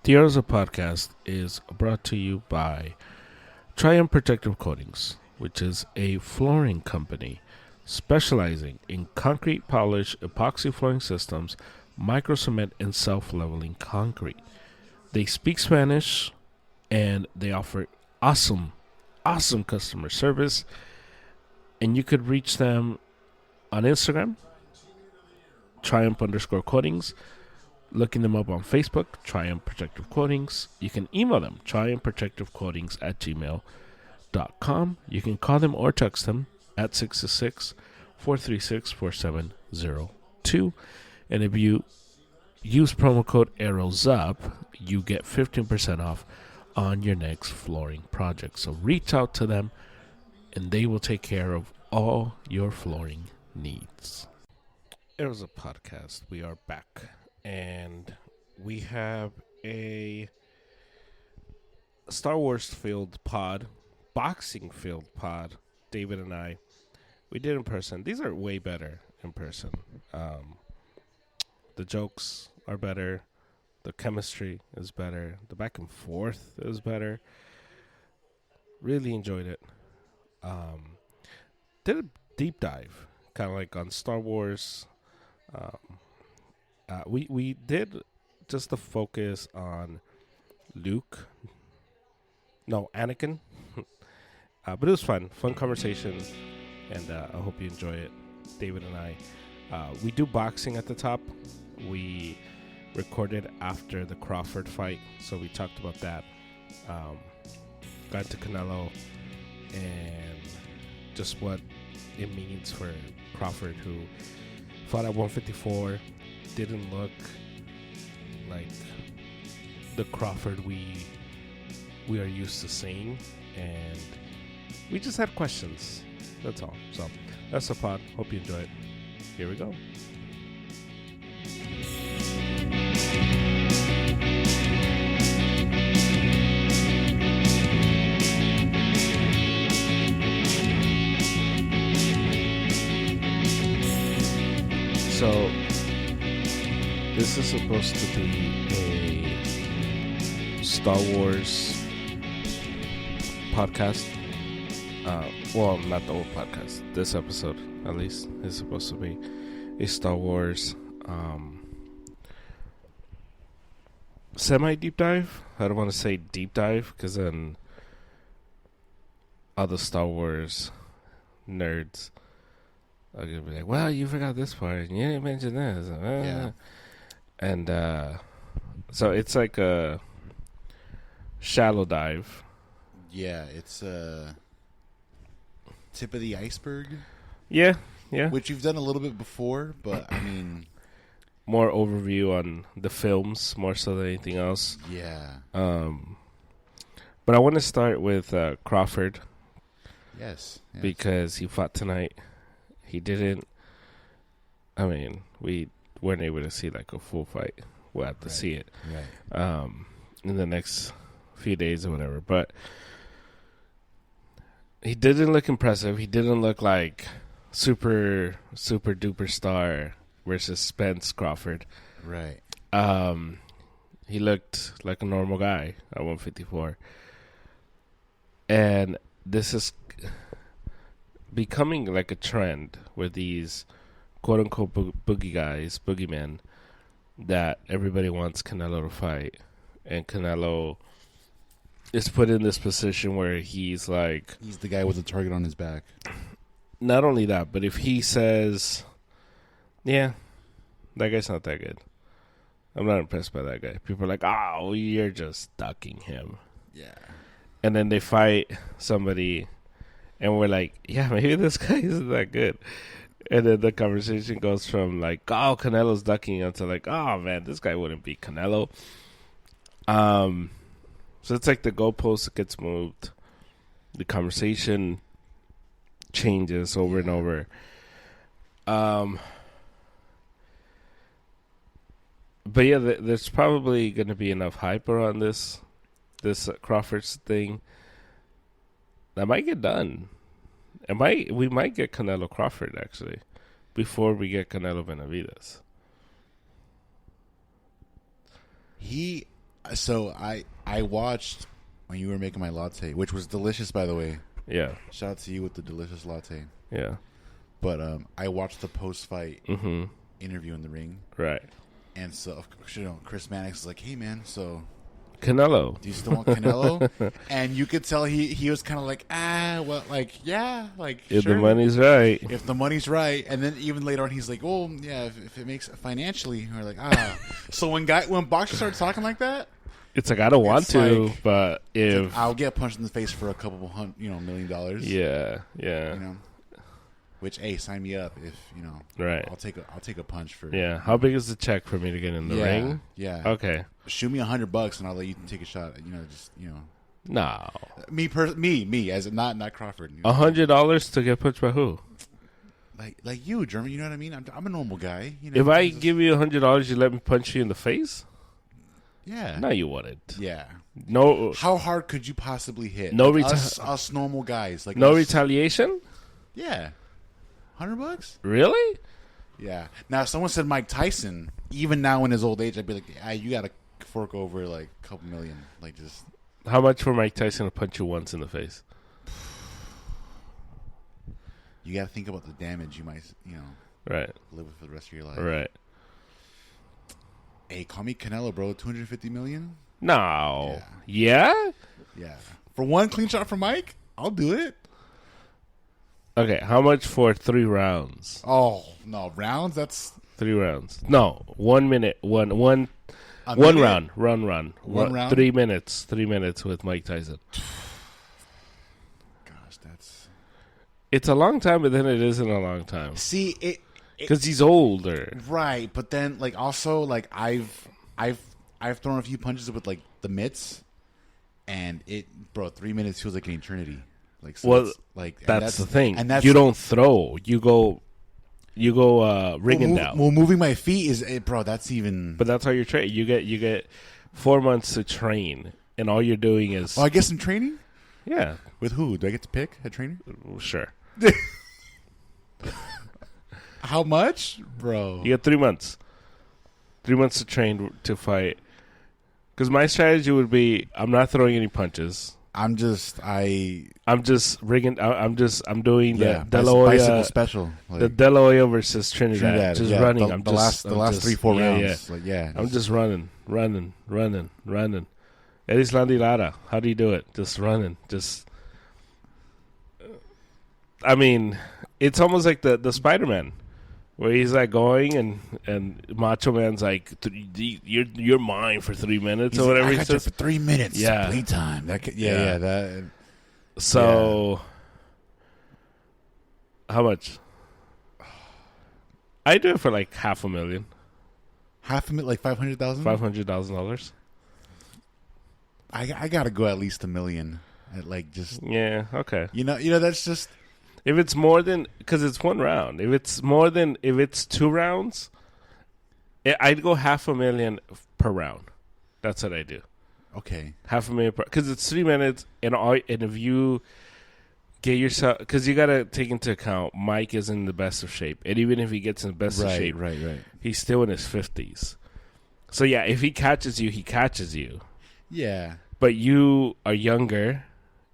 The Arrows Podcast is brought to you by Triumph Protective Coatings, which is a flooring company specializing in concrete polish, epoxy flooring systems, micro cement, and self leveling concrete. They speak Spanish and they offer awesome customer service. And you could reach them on Instagram, Triumph_coatings. Looking them up on Facebook, Triumph Protective Coatings. You can email them, triumphprotectivecoatings@gmail.com. You can call them or text them at 666-436-4702. And if you use promo code ARROWSUP, you get 15% off on your next flooring project. So reach out to them, and they will take care of all your flooring needs. Arrows Up Podcast. We are back. And we have a Star Wars filled pod, boxing filled pod. David and I, we did in person. These are way better in person. The jokes are better. The chemistry is better. The back and forth is better. Really enjoyed it. Did a deep dive, kind of like on Star Wars. We did just the focus on Anakin. But it was fun conversation, and I hope you enjoy it. David and I, we do boxing at the top. We recorded after the Crawford fight, so we talked about that. Got to Canelo and just what it means for Crawford, who fought at 154. Didn't look like the Crawford we are used to seeing, and we just had questions. That's all. So that's the pod. Hope you enjoy it. Here we go. So this is supposed to be a Star Wars podcast. Well, not the whole podcast. This episode, at least, is supposed to be a Star Wars semi-deep dive. I don't want to say deep dive, because then other Star Wars nerds are going to be like, well, you forgot this part, and you didn't mention this. Yeah. And so it's like a shallow dive. Yeah, it's tip of the iceberg. Yeah. Which you've done a little bit before, but I mean, more overview on the films, more so than anything else. Yeah. But I want to start with Crawford. Yes. Because he fought tonight. He didn't. I mean, we weren't able to see like a full fight. We'll have to see it. Right. In the next few days or whatever. But he didn't look impressive. He didn't look like super duper star versus Spence Crawford. Right. He looked like a normal guy at 154. And this is becoming like a trend where these quote-unquote boogeymen, that everybody wants Canelo to fight. And Canelo is put in this position where he's like... He's the guy with the target on his back. Not only that, but if he says, yeah, that guy's not that good, I'm not impressed by that guy. People are like, oh, you're just ducking him. Yeah. And then they fight somebody, and we're like, yeah, maybe this guy isn't that good. And then the conversation goes from like, oh, Canelo's ducking him to like, oh, man, this guy wouldn't beat Canelo. So it's like the goalpost gets moved. The conversation changes over and over. But yeah, there's probably going to be enough hype around this Crawford's thing that might get done. We might get Canelo Crawford actually before we get Canelo Benavidez. So I watched when you were making my latte, which was delicious, by the way. Yeah. Shout out to you with the delicious latte. Yeah. But I watched the post-fight interview in the ring. Right. And so, Chris Mannix is like, hey, man, so... Canelo. Do you still want Canelo? And you could tell he was kind of like, well, like, yeah, like, if sure. the money's right. If the money's right. And then even later on, he's like, oh, yeah, if it makes financially. We're like, So when boxers start talking like that, it's like, I don't want to, like, but if... like, I'll get punched in the face for a couple $1 million. Yeah. Which, hey, sign me up if, Right. I'll take a punch for... Yeah. How big is the check for me to get in the ring? Yeah. Okay. Shoot me $100 and I'll let you take a shot. No. Me, as not Crawford. $100 to get punched by who? Like you, German. You know what I mean? I'm a normal guy. If I give you $100, you let me punch you in the face? Yeah. No, you wouldn't. Yeah. No. How hard could you possibly hit? No us normal guys. Like no us. retaliation? Yeah. $100? Really? Yeah. Now, if someone said Mike Tyson, even now in his old age, I'd be like, you got to fork over like a couple million. Like just. How much for Mike Tyson to punch you once in the face? You got to think about the damage you might, right, live with for the rest of your life. Right. Hey, call me Canelo, bro. $250 million? No. Yeah? Yeah. For one clean shot from Mike, I'll do it. Okay, how much for 3 rounds? Oh, no. Rounds? That's... 3 rounds. No, 1 minute. One minute? round. One round? 3 minutes. 3 minutes with Mike Tyson. Gosh, that's... It's a long time, but then it isn't a long time. See, it... Because he's older. Right, but then, like, also, like, I've thrown a few punches with, like, the mitts, and 3 minutes feels like an eternity. Like, so well, like that's the thing. And that's you don't throw. You go ringing down. Well, moving my feet is, bro. That's even. But that's how you're trained. You get 4 months to train, and all you're doing is. Oh, I get some training. Yeah. With who? Do I get to pick a trainer? Sure. How much, bro? You get 3 months. 3 months to train to fight. Because my strategy would be, I'm not throwing any punches. I'm just rigging. I'm doing the De La bicycle Hoya special. The De La Hoya versus Trinidad. Just running. The last 3-4 rounds. Yeah. I'm just running. Eddie's Landilara. How do you do it? Just running. I mean, it's almost like the Spider-Man, where he's like going and Macho Man's like, you're mine for 3 minutes or whatever. I got you for 3 minutes. Yeah, playtime. That. So, how much? I do it for like $500,000. $500,000, like $500,000. $500,000. I gotta go at least $1 million. Like just okay. You know that's just. If it's more than, because it's 1 round. If it's 2 rounds, I'd go $500,000 per round. That's what I do. Okay. $500,000 per, because it's 3 minutes, and if you get yourself, because you got to take into account Mike is in the best of shape, and even if he gets in the best of shape, right, he's still in his 50s. So yeah, if he catches you, he catches you. Yeah. But you are younger.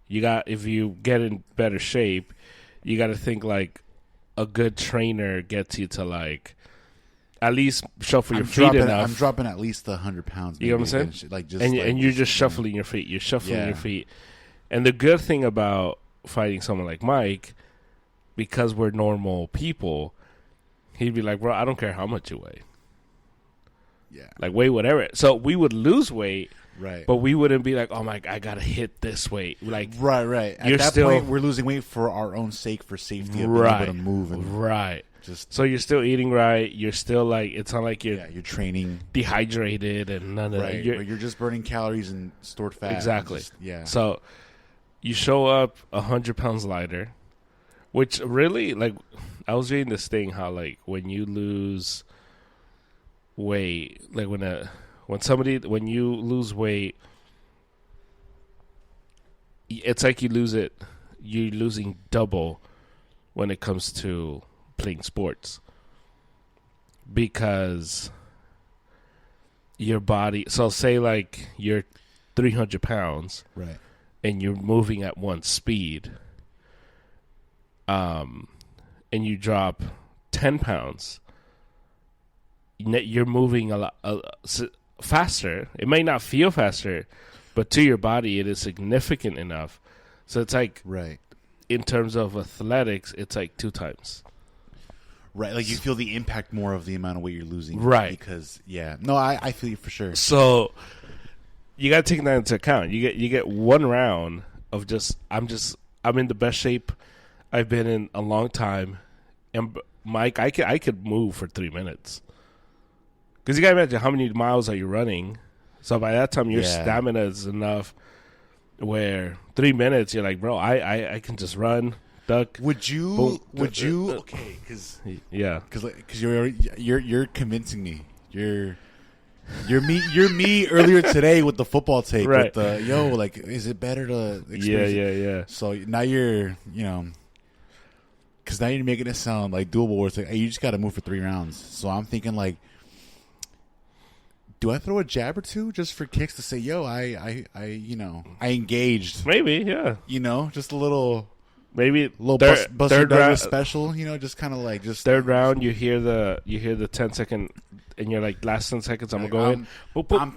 If you get in better shape, you got to think like a good trainer gets you to like at least shuffle your feet enough. I'm dropping at least 100 pounds. You know what I'm saying? And you're just shuffling your feet. You're shuffling your feet. And the good thing about fighting someone like Mike, because we're normal people, he'd be like, bro, I don't care how much you weigh. Yeah. Like, weigh whatever. So we would lose weight. Right. But we wouldn't be like, oh my, I gotta hit this weight. Like, right. At that point, we're losing weight for our own sake, for safety of being able to move. So you're still eating right. You're still like, it's not like you're training dehydrated and none of that. You're just burning calories and stored fat. Exactly. So you show up 100 pounds lighter, which really, like, I was reading this thing how like when you lose weight, like when you lose weight, it's like you're losing double when it comes to playing sports, because your body. So say like you're 300 pounds, Right. and you're moving at one speed, and you drop 10 pounds. You're moving a lot faster. It may not feel faster, but to your body, it is significant enough. So it's like, Right. in terms of athletics, it's like 2 times. Right. Like you feel the impact more of the amount of weight you're losing. Right. Because, yeah. No, I feel you for sure. So you got to take that into account. You get one round of I'm in the best shape I've been in a long time. And Mike, I could move for 3 minutes. Because you got to imagine how many miles are you running. So by that time, your stamina is enough where 3 minutes, you're like, bro, I can just run, duck. Would you? Okay, because you're convincing me. You're me earlier today with the football take. Right. With the like, is it better to experience Yeah. So now you're because now you're making it sound like doable. Where it's like, hey, you just got to move for 3 rounds. So I'm thinking like, do I throw a jab or two just for kicks to say, yo, I engaged? Maybe, yeah. Just a little. Maybe third round special, just kind of like just third round. You hear the 10-second, and you're like, last 10 seconds, I'm gonna go in.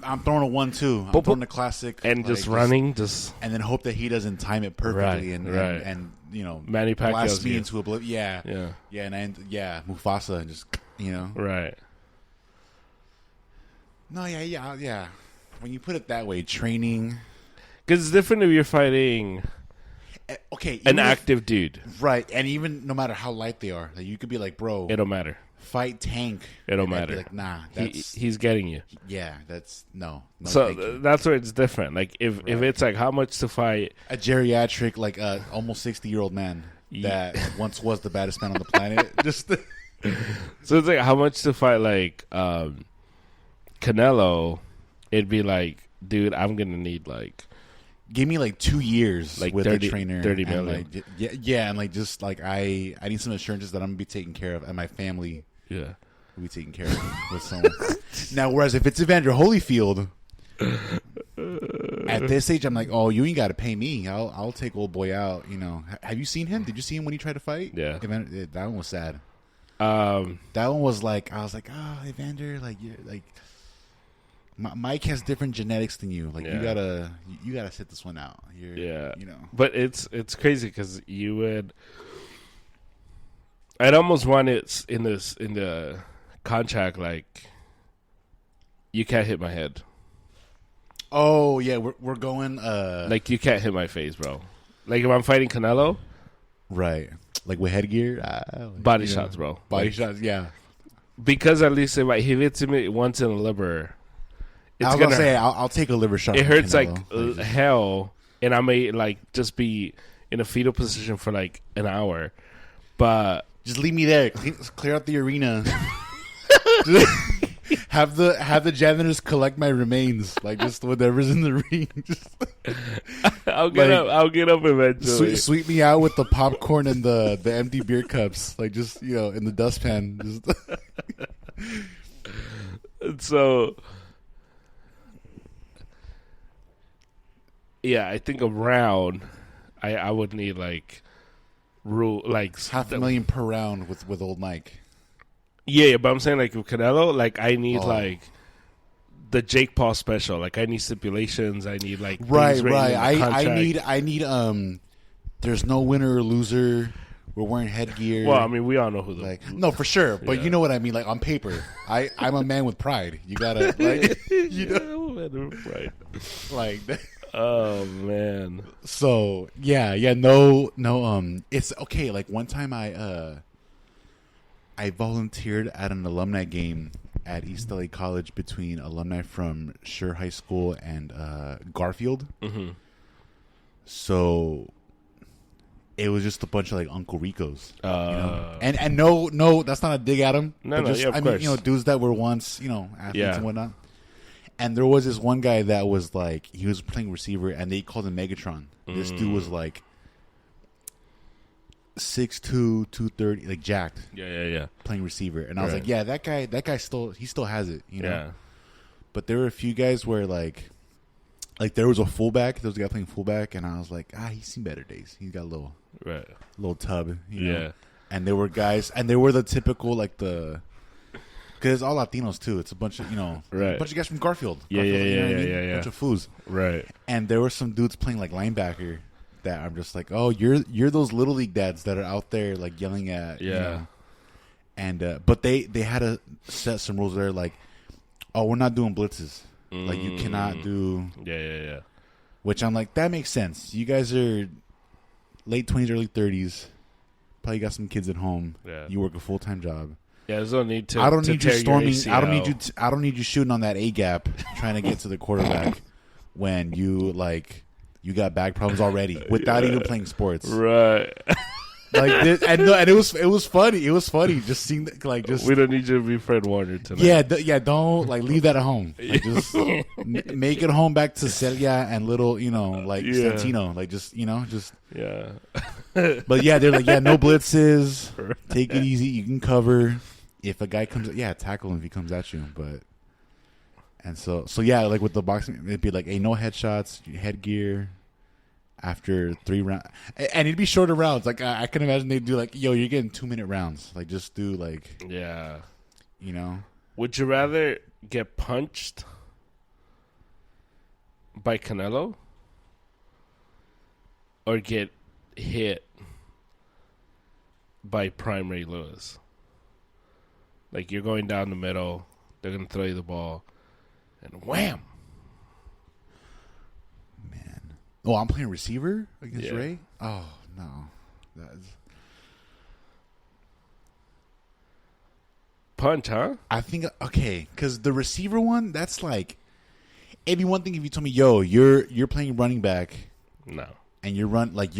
I'm throwing a 1-2. I'm throwing the classic and just running, and then hope that he doesn't time it perfectly, and Manny Pacquiao's blast me into oblivion. Yeah, and Mufasa, and just right. No, yeah. When you put it that way, training, because it's different if you're fighting. Okay, an active dude, right? And even no matter how light they are, like you could be like, bro, it don't matter. Fight Tank, it don't matter. Like, nah, he's getting you. Yeah, that's no. So that's where it's different. Like if it's like how much to fight a geriatric, like almost 60-year-old man that once was the baddest man on the planet. Just so it's like how much to fight like Canelo. It'd be like, dude, I'm gonna need like. Give me like 2 years like with 30, a trainer. 30 million. And like just like I need some assurances that I'm gonna be taken care of and my family will be taken care of with someone. Now, whereas if it's Evander Holyfield, at this age, I'm like, oh, you ain't got to pay me. I'll take old boy out. Have you seen him? Did you see him when he tried to fight? Yeah, that one was sad. That one was like, I was like, oh, Evander, like you're like. Mike has different genetics than you. Like you gotta sit this one out. But it's crazy because you would. I'd almost want it in the contract like. You can't hit my head. Oh yeah, we're going. Like you can't hit my face, bro. Like if I'm fighting Canelo, right? Like with headgear, body shots, bro. Body shots, yeah. Because at least if he hits me once in the liver. I was gonna say I'll take a liver shot. It hurts like hell, and I may like just be in a fetal position for like an hour. But just leave me there. Clear out the arena. have the janitors collect my remains, like just whatever's in the ring. I'll get up eventually. Sweep me out with the popcorn and the empty beer cups, like just in the dustpan. So. Yeah, I think a round, I would need like $500,000 per round with old Mike. Yeah, but I'm saying like with Canelo, like I need like the Jake Paul special. Like I need stipulations. I need like right. I need there's no winner or loser. We're wearing headgear. Well, I mean, we all know who no, for sure. But you know what I mean. Like on paper, I'm a man with pride. You gotta like pride. Like. Oh man. So no. It's okay. Like one time I volunteered at an alumni game at East LA College between alumni from Schur High School and Garfield. Mm-hmm. So it was just a bunch of like Uncle Ricos, and no, that's not a dig at them. No, of course. mean, dudes that were once athletes and whatnot. And there was this one guy that was like, he was playing receiver, and they called him Megatron. This dude was like 6'2", 230, like jacked. Yeah. Playing receiver, and I was like, yeah, that guy still has it, Yeah. But there were a few guys where like there was a fullback. There was a guy playing fullback, and I was like, he's seen better days. He's got a little tub, you know? And there were guys, and they were the typical like because it's all Latinos too. It's a bunch of a bunch of guys from Garfield. Yeah. Bunch of foos. Right. And there were some dudes playing like linebacker that I'm just like, oh, you're those little league dads that are out there like yelling at. You know? And but they had to set some rules there, like, oh, we're not doing blitzes. Like, you cannot do... Yeah. Which I'm like, that makes sense. You guys are late 20s, early 30s. Probably got some kids at home. Yeah. You work a full-time job. Yeah, there's no need to I don't need you storming... I don't need you shooting on that A-gap trying to get to the quarterback when you got back problems already without even playing sports. Right. Like this, and it was funny. It was funny just seeing we don't need you to be Fred Warner tonight. Don't leave that at home. Like, just make it home back to Celia and little Santino. But yeah, they're like, no blitzes. Right. Take it easy. You can cover if a guy comes. Tackle him if he comes at you. But so like with the boxing, it'd be like, hey, no headshots, headgear. After 3 rounds, and it'd be shorter rounds. Like I can imagine they'd do like, yo, you're getting 2-minute rounds. Like just do like, you know. Would you rather get punched by Canelo or get hit by Prime Ray Lewis? Like you're going down the middle, they're gonna throw you the ball, and wham. Oh, I'm playing receiver against Ray? Oh, no. Punch, huh? I think, okay, because the receiver one, that's like, it'd be one thing if you told me, yo, you're playing running back. No. And you're like,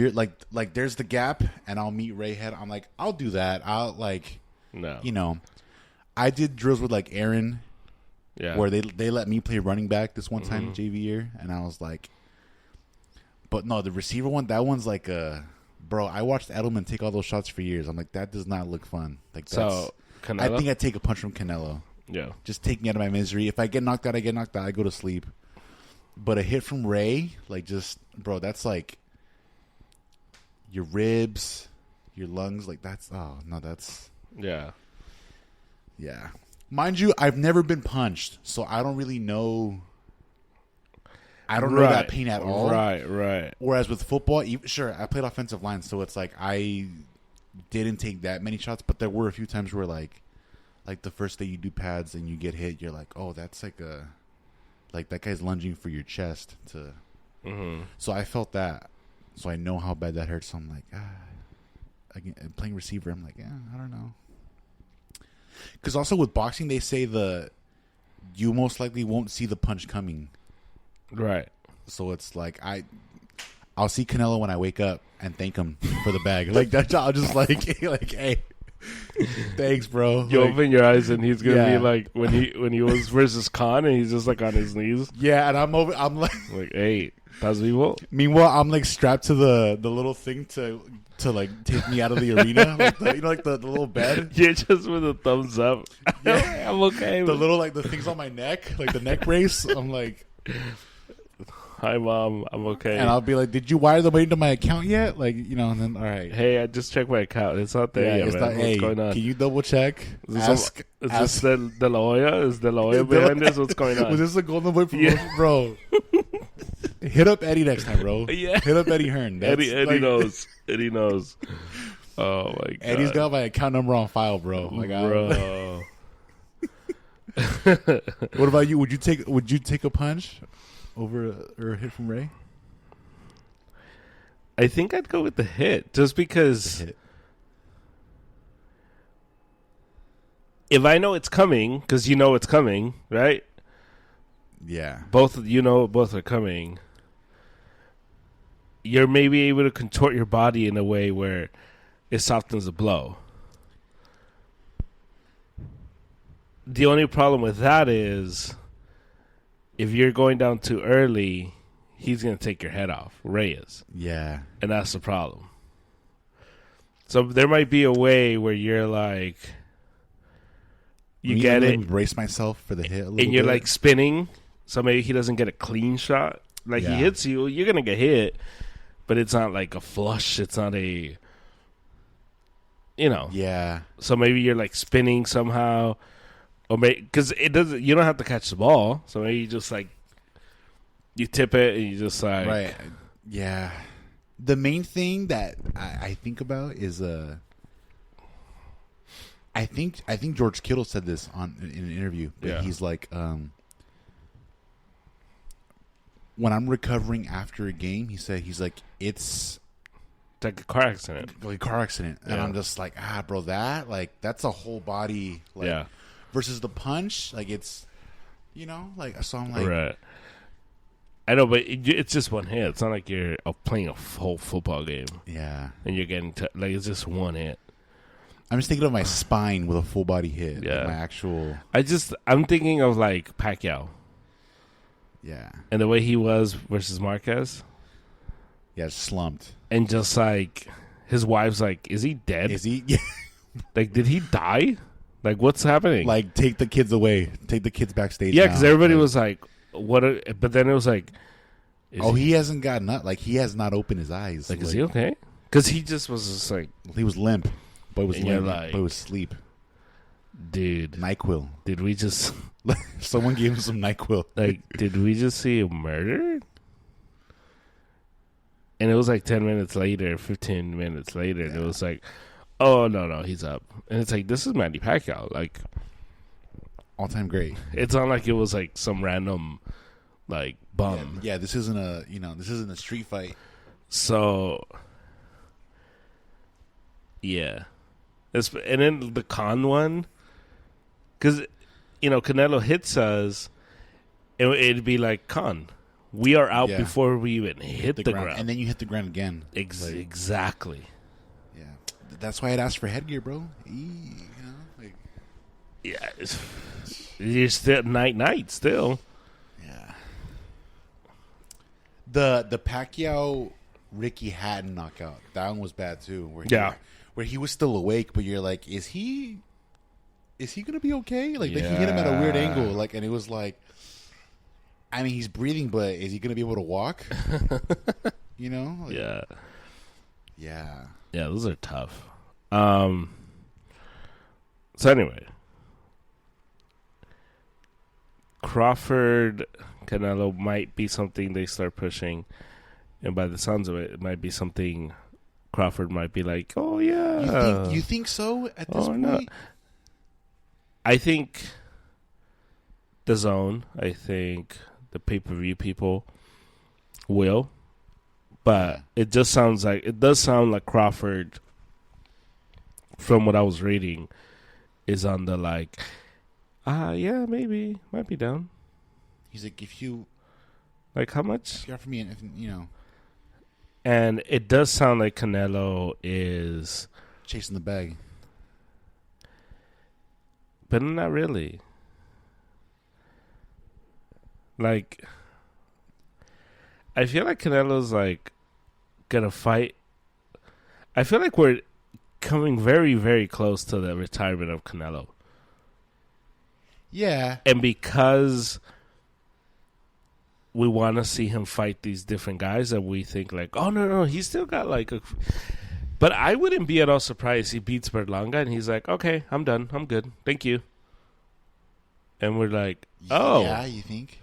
there's the gap, and I'll meet Ray head. I'm like, I'll do that. No. You know, I did drills with like Aaron, where they let me play running back this one time JV year, and I was like, but no, the receiver one, that one's like bro, I watched Edelman take all those shots for years. I'm like, that does not look fun. Like, that's, Canelo? I think I'd take a punch from Canelo. Yeah. Just take me out of my misery. If I get knocked out, I get knocked out. I go to sleep. But a hit from Ray, like just, bro, that's like your ribs, your lungs. Like that's, that's. Yeah. Yeah. Mind you, I've never been punched, so I don't really know. I don't know that pain at all. Right. Whereas with football, sure, I played offensive line, so it's like I didn't take that many shots, but there were a few times where like the first day you do pads and you get hit, you're like, oh, that's like that guy's lunging for your chest to. Mm-hmm. So I felt that, so I know how bad that hurts. So I'm like, again, playing receiver, I'm like, I don't know. Because also with boxing, they say you most likely won't see the punch coming. Right. So it's like I'll see Canelo when I wake up and thank him for the bag. Like that, I'll just like, hey, thanks, bro. You open your eyes and he's gonna be like when he was versus Khan and he's just like on his knees. Yeah, and I'm like, hey, that's evil. Meanwhile, I'm like strapped to the little thing to like take me out of the arena, like the little bed. Yeah, just with a thumbs up. Yeah, I'm okay. The little the things on my neck, like the neck brace. I'm like. Hi, Mom. I'm okay. And I'll be like, did you wire the money to my account yet? Like, and then, all right. Hey, I just checked my account. It's not there yet, man. What's going on? Can you double check? Is this De La Hoya? Is De La Hoya behind this? What's going on? Was this a Golden Boy promotion? Bro. Hit up Eddie next time, bro. Yeah. Hit up Eddie Hearn. Eddie knows. Eddie knows. Oh, my God. Eddie's got my account number on file, bro. Like, bro. What about you? Would you take a punch over or a hit from Ray? I think I'd go with the hit, just because if I know it's coming, because it's coming, right? Yeah. Both are coming. You're maybe able to contort your body in a way where it softens the blow. The only problem with that is if you're going down too early, he's going to take your head off. Ray is. Yeah. And that's the problem. So there might be a way where you're like, You get let it. me brace myself for the hit a little And you're bit. like spinning, so maybe he doesn't get a clean shot. Like he hits you, you're gonna get hit, but it's not like a flush. It's not a, Yeah. So maybe you're like spinning somehow, or because it doesn't. You don't have to catch the ball, so maybe you just like you tip it and you just like Right. Yeah. The main thing that I think about is I think George Kittle said this in an interview. But he's like, when I'm recovering after a game, he's like it's like a car accident. And I'm just like, bro, that's a whole body, versus the punch, like it's, so I'm like, right. I know, but it's just one hit. It's not like you're playing a whole football game. Yeah, and you're getting like it's just one hit. I'm just thinking of my spine with a full body hit. Yeah, like my actual. I'm thinking of like Pacquiao. Yeah, and the way he was versus Marquez. Yeah, slumped. And just like his wife's like, is he dead? Is he? Yeah. Like, did he die? Like, what's happening? Like, take the kids away. Take the kids backstage. Yeah, because everybody was like, "What?" But then it was like, he hasn't gotten up. Like, he has not opened his eyes. Like, is he okay? Because he just was just like, he was limp. Boy was limp. Like, boy was asleep. Dude, NyQuil. Did we just? Someone gave him some NyQuil. Like, did we just see a murder? And it was like 10 minutes later, 15 minutes later, and it was like, oh, no, he's up. And it's like, this is Manny Pacquiao. Like, all-time great. It's not like it was like some random, like, bum. Yeah, this isn't a street fight. So, yeah. And then the Khan one, because, Canelo hits us, it'd be like, Khan, we are out before we even hit the ground. And then you hit the ground again. Exactly. Yeah. That's why I'd ask for headgear, bro. Yeah. You're still night still. Yeah. The Pacquiao Ricky Hatton knockout, that one was bad too. Where he was still awake, but you're like, is he gonna be okay? Like he hit him at a weird angle, like, and it was like, I mean, he's breathing, but is he going to be able to walk? Like, yeah. Yeah. Yeah, those are tough. So anyway, Crawford, Canelo might be something they start pushing. And by the sounds of it, it might be something Crawford might be like, oh, yeah. You think so at this point? No. I think the Zone, I think the pay-per-view people will, but it does sound like Crawford, from what I was reading, is on the like, yeah, maybe might be down. He's like, if you like, how much? If you offer me, and it does sound like Canelo is chasing the bag, but not really. Like, I feel like Canelo's like gonna fight. I feel like we're coming very, very close to the retirement of Canelo. Yeah. And because we want to see him fight these different guys that we think like, oh, no, he's still got like a... But I wouldn't be at all surprised he beats Berlanga and he's like, okay, I'm done. I'm good. Thank you. And we're like, oh. Yeah, you think?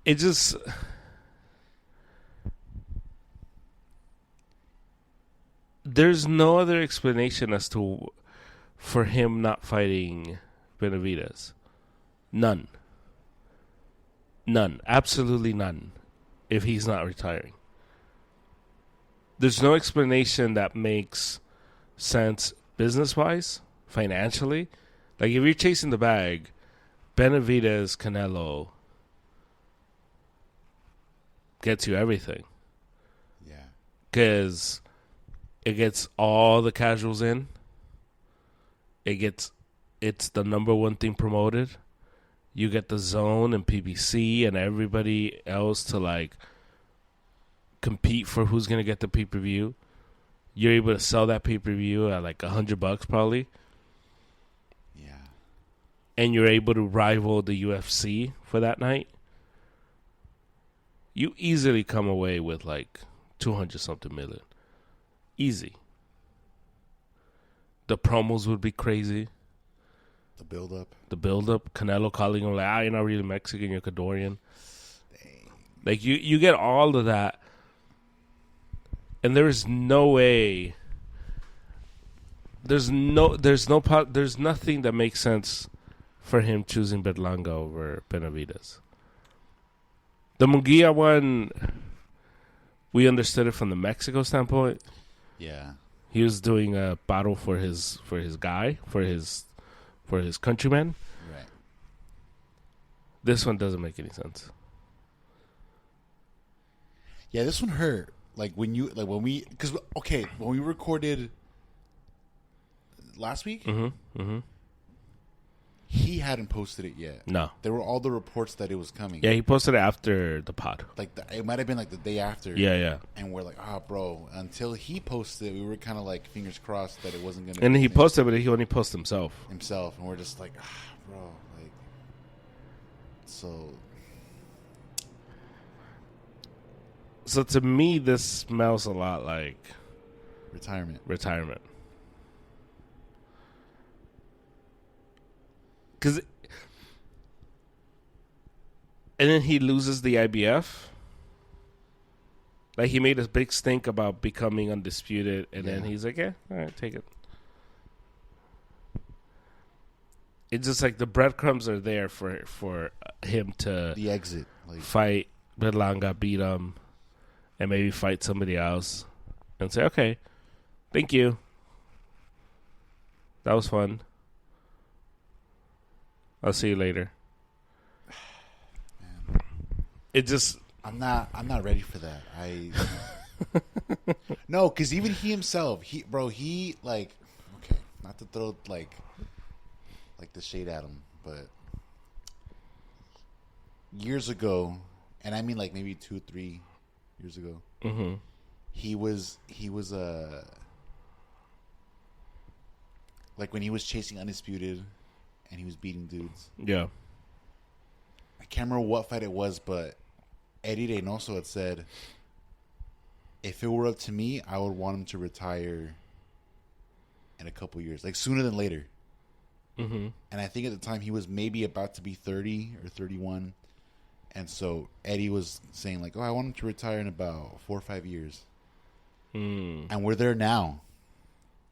It just... There's no other explanation as to for him not fighting Benavidez. None. Absolutely none. If he's not retiring. There's no explanation that makes sense business-wise, financially. Like, if you're chasing the bag, Benavidez, Canelo gets you everything. Yeah. Because it gets all the casuals in. It's the number one thing promoted. You get the Zone and PBC and everybody else to like compete for who's gonna get the pay-per-view. You're able to sell that pay-per-view at like $100 probably. and you're able to rival the UFC for that night, you easily come away with like 200 something million. Easy. The promos would be crazy. The build up. Canelo calling him like, you're not really Mexican, you're Ecuadorian. Dang. Like you get all of that, and there is no way. There's nothing that makes sense for him choosing Berlanga over Benavides. The Munguia one, we understood it from the Mexico standpoint. Yeah, he was doing a battle for his guy, for his countryman. Right. This one doesn't make any sense. Yeah, this one hurt. When we recorded last week, he hadn't posted it yet. No. There were all the reports that it was coming. Yeah, he posted it after the pod. It might have been the day after. Yeah. And we're like, bro. Until he posted it, we were kind of fingers crossed that it wasn't going to. And he posted, but he only posted himself. And we're just like, bro. So to me, this smells a lot like retirement. And then he loses the IBF. Like, he made a big stink about becoming undisputed, and then he's like, all right, take it. It's just like the breadcrumbs are there for him to the exit, fight Berlanga, beat him, and maybe fight somebody else, and say, okay, thank you. That was fun. I'll see you later. Man. It just... I'm not ready for that. No, because even he himself, okay, not to throw the shade at him, but years ago, and I mean maybe 2-3 years ago, he was when he was chasing Undisputed and he was beating dudes. Yeah. I can't remember what fight it was, but Eddie Reynoso had said, if it were up to me, I would want him to retire in a couple years, sooner than later. Mm-hmm. And I think at the time he was maybe about to be 30 or 31. And so Eddie was saying I want him to retire in about 4 or 5 years. Mm. And we're there now.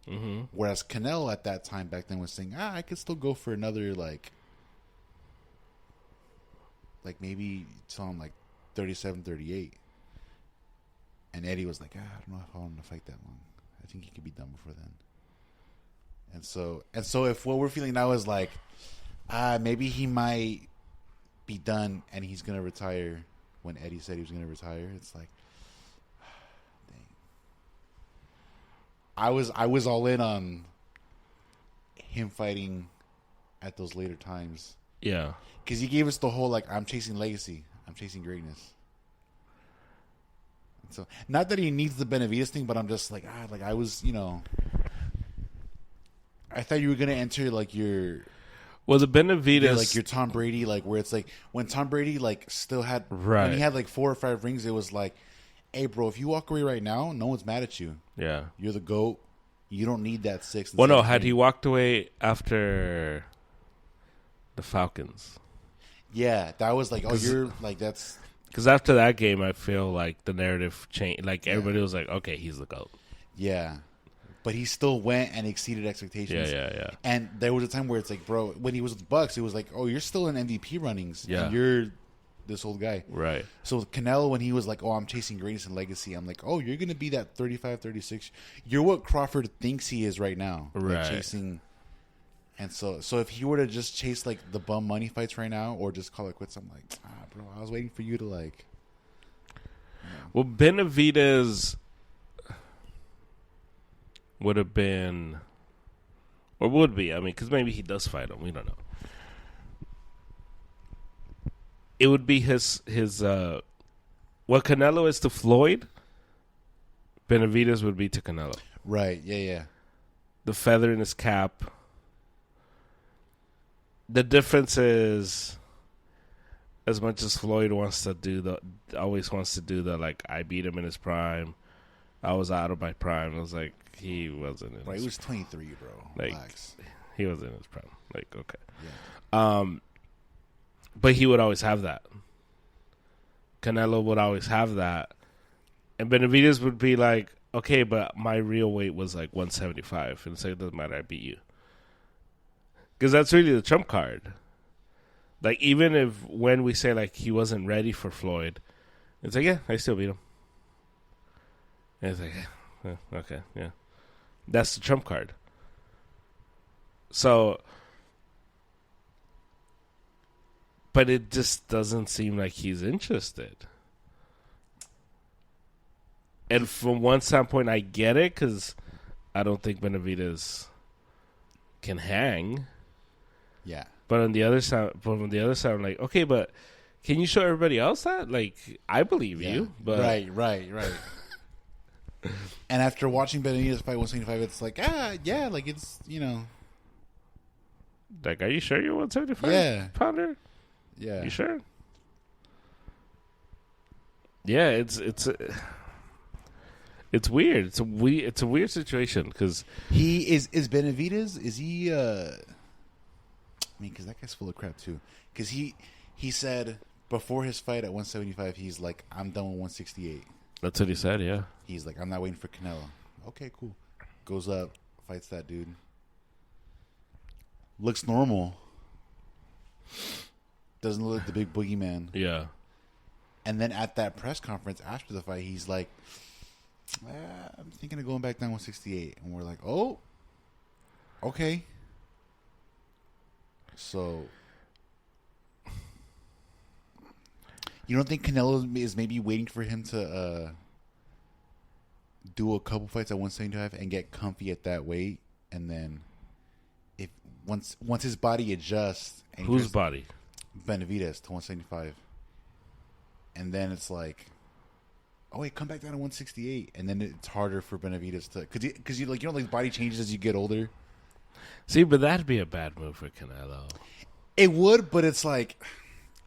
Mm-hmm. Whereas Canelo at that time back then was saying, I could still go for another maybe till I'm 37, 38. And Eddie was like, I don't know if I want him to fight that long. I think he could be done before then. And so if what we're feeling now is maybe he might be done and he's gonna retire when Eddie said he was gonna retire, it's dang. I was all in on him fighting at those later times. Yeah. Because he gave us the whole I'm chasing legacy, I'm chasing greatness. And so not that he needs the Benavides thing, but I'm just I was, I thought you were gonna enter your the Benavides your Tom Brady where it's when Tom Brady still had when he had 4 or 5 rings, it was hey bro, if you walk away right now, no one's mad at you. Yeah, you're the GOAT. You don't need that 6th. Well, no, had he walked away after the Falcons? Yeah, that was you're that's because after that game, I feel the narrative changed. Everybody was okay, he's the GOAT. Yeah. But he still went and exceeded expectations. Yeah. And there was a time where it's bro, when he was with the Bucks, it was you're still in MVP runnings. Yeah. And you're this old guy. Right. So with Canelo, when he was I'm chasing greatness and legacy, I'm you're going to be that 35, 36. You're what Crawford thinks he is right now. Right. Chasing. And so if he were to just chase the bum money fights right now or just call it quits, I'm bro, I was waiting for you to Well, Benavides would have been, or would be, because maybe he does fight him. We don't know. It would be his what Canelo is to Floyd, Benavides would be to Canelo. Right, yeah. The feather in his cap. The difference is, as much as Floyd always wants to do the like, I beat him in his prime. I was out of my prime. I was like, he wasn't. Bro, he was 23, bro. Like, relax. he was in his prime. Like, okay. Yeah. But he would always have that. Canelo would always have that. And Benavidez would be like, okay, but my real weight was like 175. And it's like, it doesn't matter, I beat you. Because that's really the trump card. Like, even if when we say, like, he wasn't ready for Floyd, it's like, yeah, I still beat him. And it's like, yeah, okay, yeah. That's the trump card. So, but it just doesn't seem like he's interested. And from one standpoint, I get it, because I don't think Benavidez can hang. Yeah. But on the other side, I'm like, okay, but can you show everybody else that? Like, I believe you. But Right. And after watching Benavidez fight 175, it's like, yeah, like it's, like, are you sure you're 175 pounder? Yeah. You sure? Yeah, it's weird. It's a weird situation because he is Benavidez. Is he? Because that guy's full of crap too. Because he said before his fight at 175, he's like, I'm done with 168. That's what he said. Yeah. He's like, I'm not waiting for Canelo. Okay, cool. Goes up, fights that dude. Looks normal. Doesn't look like the big boogeyman. Yeah. And then at that press conference after the fight, he's like, I'm thinking of going back down 168. And we're like, oh, okay. So, you don't think Canelo is maybe waiting for him to do a couple fights at 175 and get comfy at that weight, and then if once his body adjusts, and whose body? Benavidez to 175, and then it's like, oh wait, come back down to 168, and then it's harder for Benavidez to because you like body changes as you get older. See, but that'd be a bad move for Canelo. It would, but it's like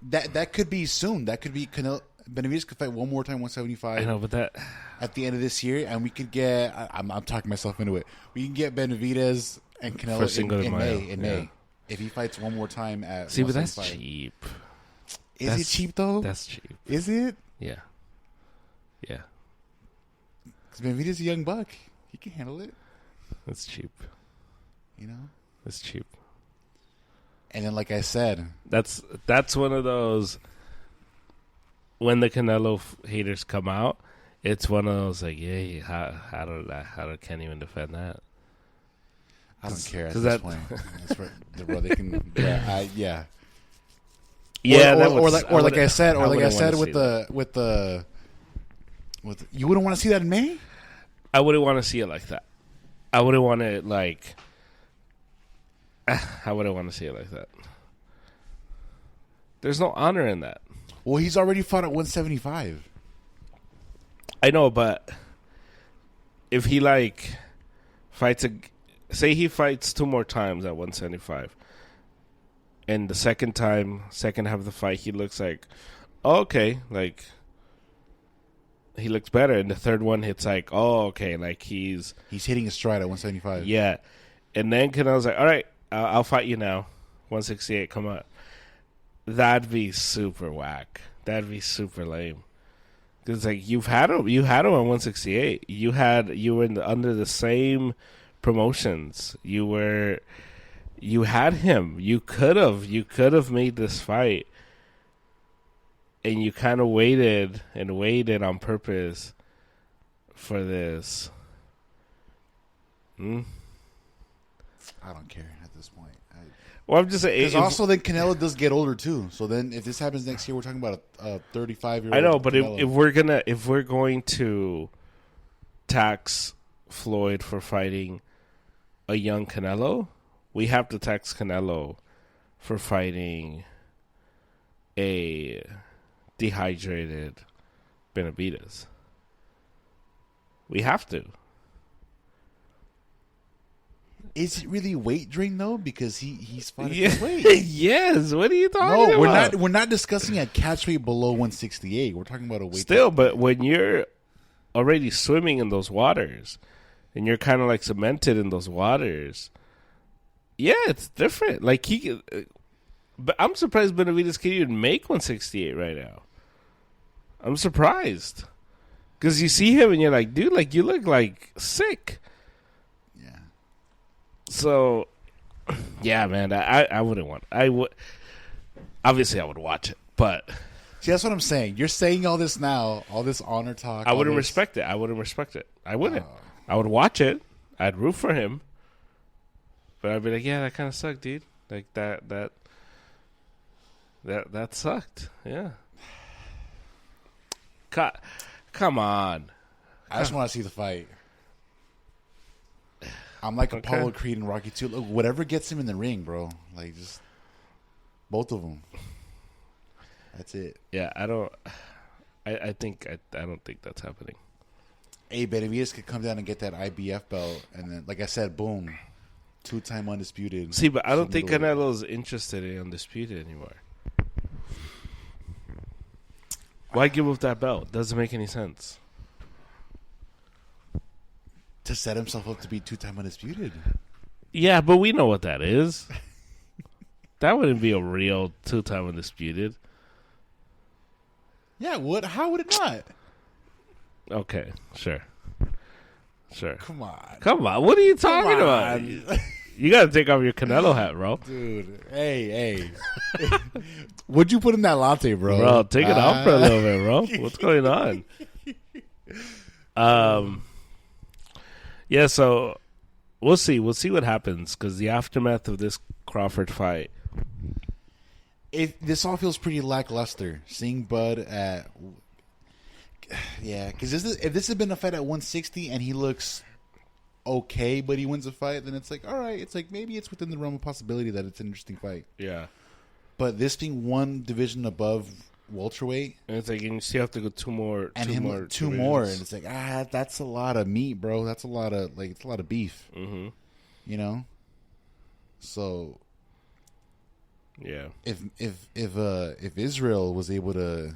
that could be soon. That could be Canelo. Benavidez could fight one more time, 175. I know, but that at the end of this year, and we could get. I'm talking myself into it. We can get Benavidez and Canelo in May. If he fights one more time at. See, but that's cheap. Is it cheap though? That's cheap. Is it? Yeah. Yeah. Because Benavidez is a young buck. He can handle it. That's cheap. That's cheap. And then, like I said, that's one of those. When the Canelo haters come out, it's one of those like, yeah, how do can't even defend that? I don't care at this point. That's where they can, yeah. Or like I said with you wouldn't want to see that in May. I wouldn't want to see it like that. I wouldn't want to like. I wouldn't want to see it like that. There's no honor in that. Well, he's already fought at 175. I know, but if he fights say he fights two more times at 175, and the second half of the fight, he looks like, oh, okay, like he looks better, and the third one, it's like, oh, okay, like he's hitting his stride at 175. Yeah, and then Canelo's like, all right, I'll fight you now, 168, come on. That'd be super whack. That'd be super lame. Because like you had him on 168. You were under the same promotions. You had him. You could have made this fight, and you kind of waited on purpose for this. I don't care at this point. Well, I'm just saying. Because also, then Canelo does get older too. So then, if this happens next year, we're talking about a 35-year-old. I know, but if we're going to tax Floyd for fighting a young Canelo, we have to tax Canelo for fighting a dehydrated Benavidez. We have to. Is it really weight drain though? Because he's fought at Yeah. this weight. Yes. What are you talking No, about? we're not discussing a catch weight below 168. We're talking about a weight. Still, but when you're already swimming in those waters and you're kind of like cemented in those waters, yeah, it's different. Like but I'm surprised Benavidez can even make 168 right now. I'm surprised because you see him and you're like, dude, like you look like sick. Yeah. So, yeah, man, I wouldn't want. I would obviously I would watch it, but See, that's what I'm saying. You're saying all this now, all this honor talk. I wouldn't all this- respect it. I wouldn't respect it. I wouldn't. Oh. I would watch it. I'd root for him, but I'd be like, yeah, that kind of sucked, dude. Like that sucked. Yeah. Come on. I just want to see the fight. I'm like Okay. Apollo Creed and Rocky 2. Look, whatever gets him in the ring, bro. Like, just both of them. That's it. Yeah, I don't. I think I don't think that's happening. Hey, Benavidez could come down and get that IBF belt, and then, like I said, boom, 2-time undisputed. See, but I don't think middleweight. Canelo's interested in Undisputed anymore. Why give up that belt? Doesn't make any sense. To set himself up to be 2-time undisputed. Yeah, but we know what that is. That wouldn't be a real 2-time Undisputed. Yeah, what? How would it not? Okay, sure. Come on. Come on, what are you talking Come about? on. You gotta take off your Canelo hat, bro. Dude, hey. What'd you put in that latte, bro? Bro, take it off for a little bit, bro. What's going on? Yeah, so we'll see. We'll see what happens because the aftermath of this Crawford fight. This all feels pretty lackluster. Seeing Bud at... Yeah, because if this had been a fight at 160 and he looks okay, but he wins a fight, then it's like, all right, it's like maybe it's within the realm of possibility that it's an interesting fight. Yeah. But this being one division above welterweight, And it's like, and you still have to go two more. and two divisions. more, and it's like, that's a lot of meat, bro. That's a lot of it's a lot of beef. Mm-hmm. You know. So Yeah. if Israel was able to,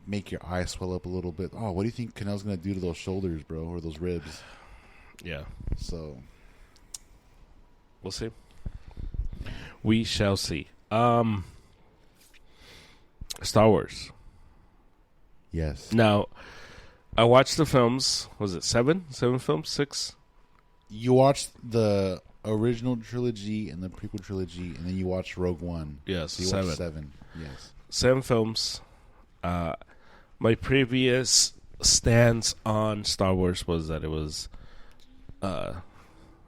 make your eyes swell up a little bit, what do you think Canelo's gonna do to those shoulders, bro, or those ribs? Yeah. So We'll see. We shall see. Star Wars. yes, Now, I watched the films. Was it 7? 7 films? 6? you watched the original trilogy and the prequel trilogy, and then you watched Rogue One. Yes, So you 7. watched 7. Yes. 7 films. My previous stance on Star Wars was that it was You're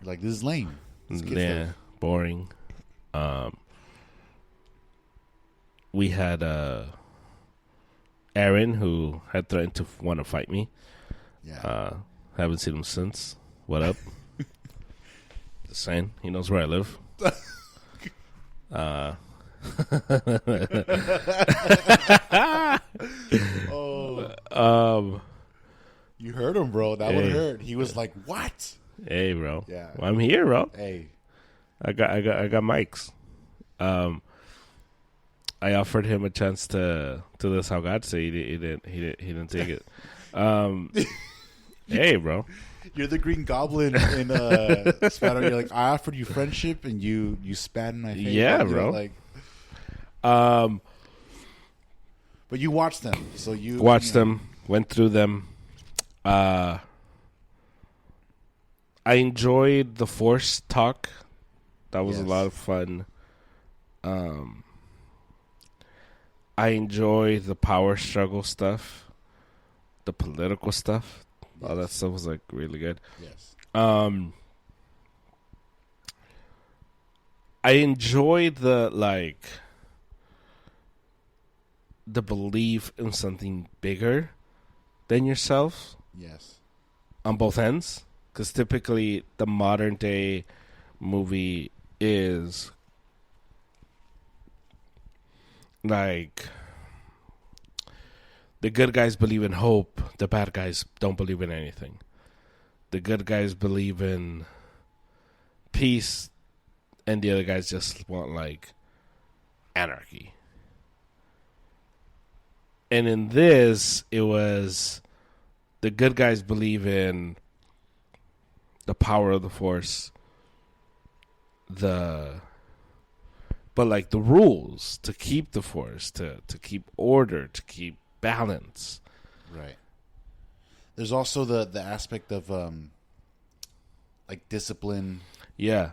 like, this is lame. It's kid yeah, stuff. boring. We had Aaron, who had threatened to want to fight me. Yeah. Haven't seen him since. What up? Just saying. He knows where I live. You heard him, bro. That would Hey. hurt. He was like, "What?" Hey, bro. Yeah. Well, I'm here, bro. Hey, I got mics. I offered him a chance to this how God say he didn't take it. Hey, bro. you're the Green Goblin in Spider. You're like, I offered you friendship, and you spat in my face. Yeah, You know, bro. Like, But but you watched them, so you watched you know, them, went through them. I enjoyed the Force talk. That was a Yes. lot of fun. I enjoy the power struggle stuff, the political stuff. All that Yes. stuff was like really good. Yes. I enjoyed the belief in something bigger than yourself Yes. on both ends, because typically the modern day movie is like the good guys believe in hope, the bad guys don't believe in anything. the good guys believe in peace, and the other guys just want like anarchy. And in this, it was the good guys believe in the power of the Force, but like the rules to keep the Force, to keep order, to keep balance. Right. There's also the aspect of like discipline. Yeah.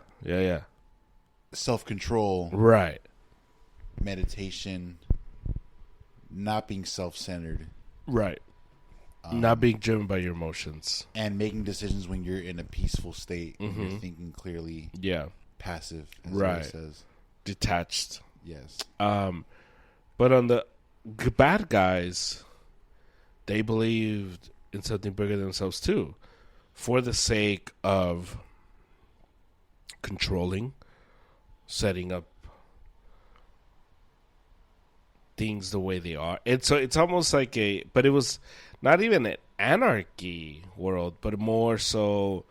Self-control. Right. Meditation. Not being self-centered. Right. Not being driven by your emotions. And making decisions when you're in a peaceful state. Mm-hmm. And you're thinking clearly. Yeah. Passive, as right. it says. Detached. Yes. But on the bad guys, they believed in something bigger than themselves too, for the sake of controlling, setting up things the way they are. And so it's almost like but it was not even an anarchy world, but more so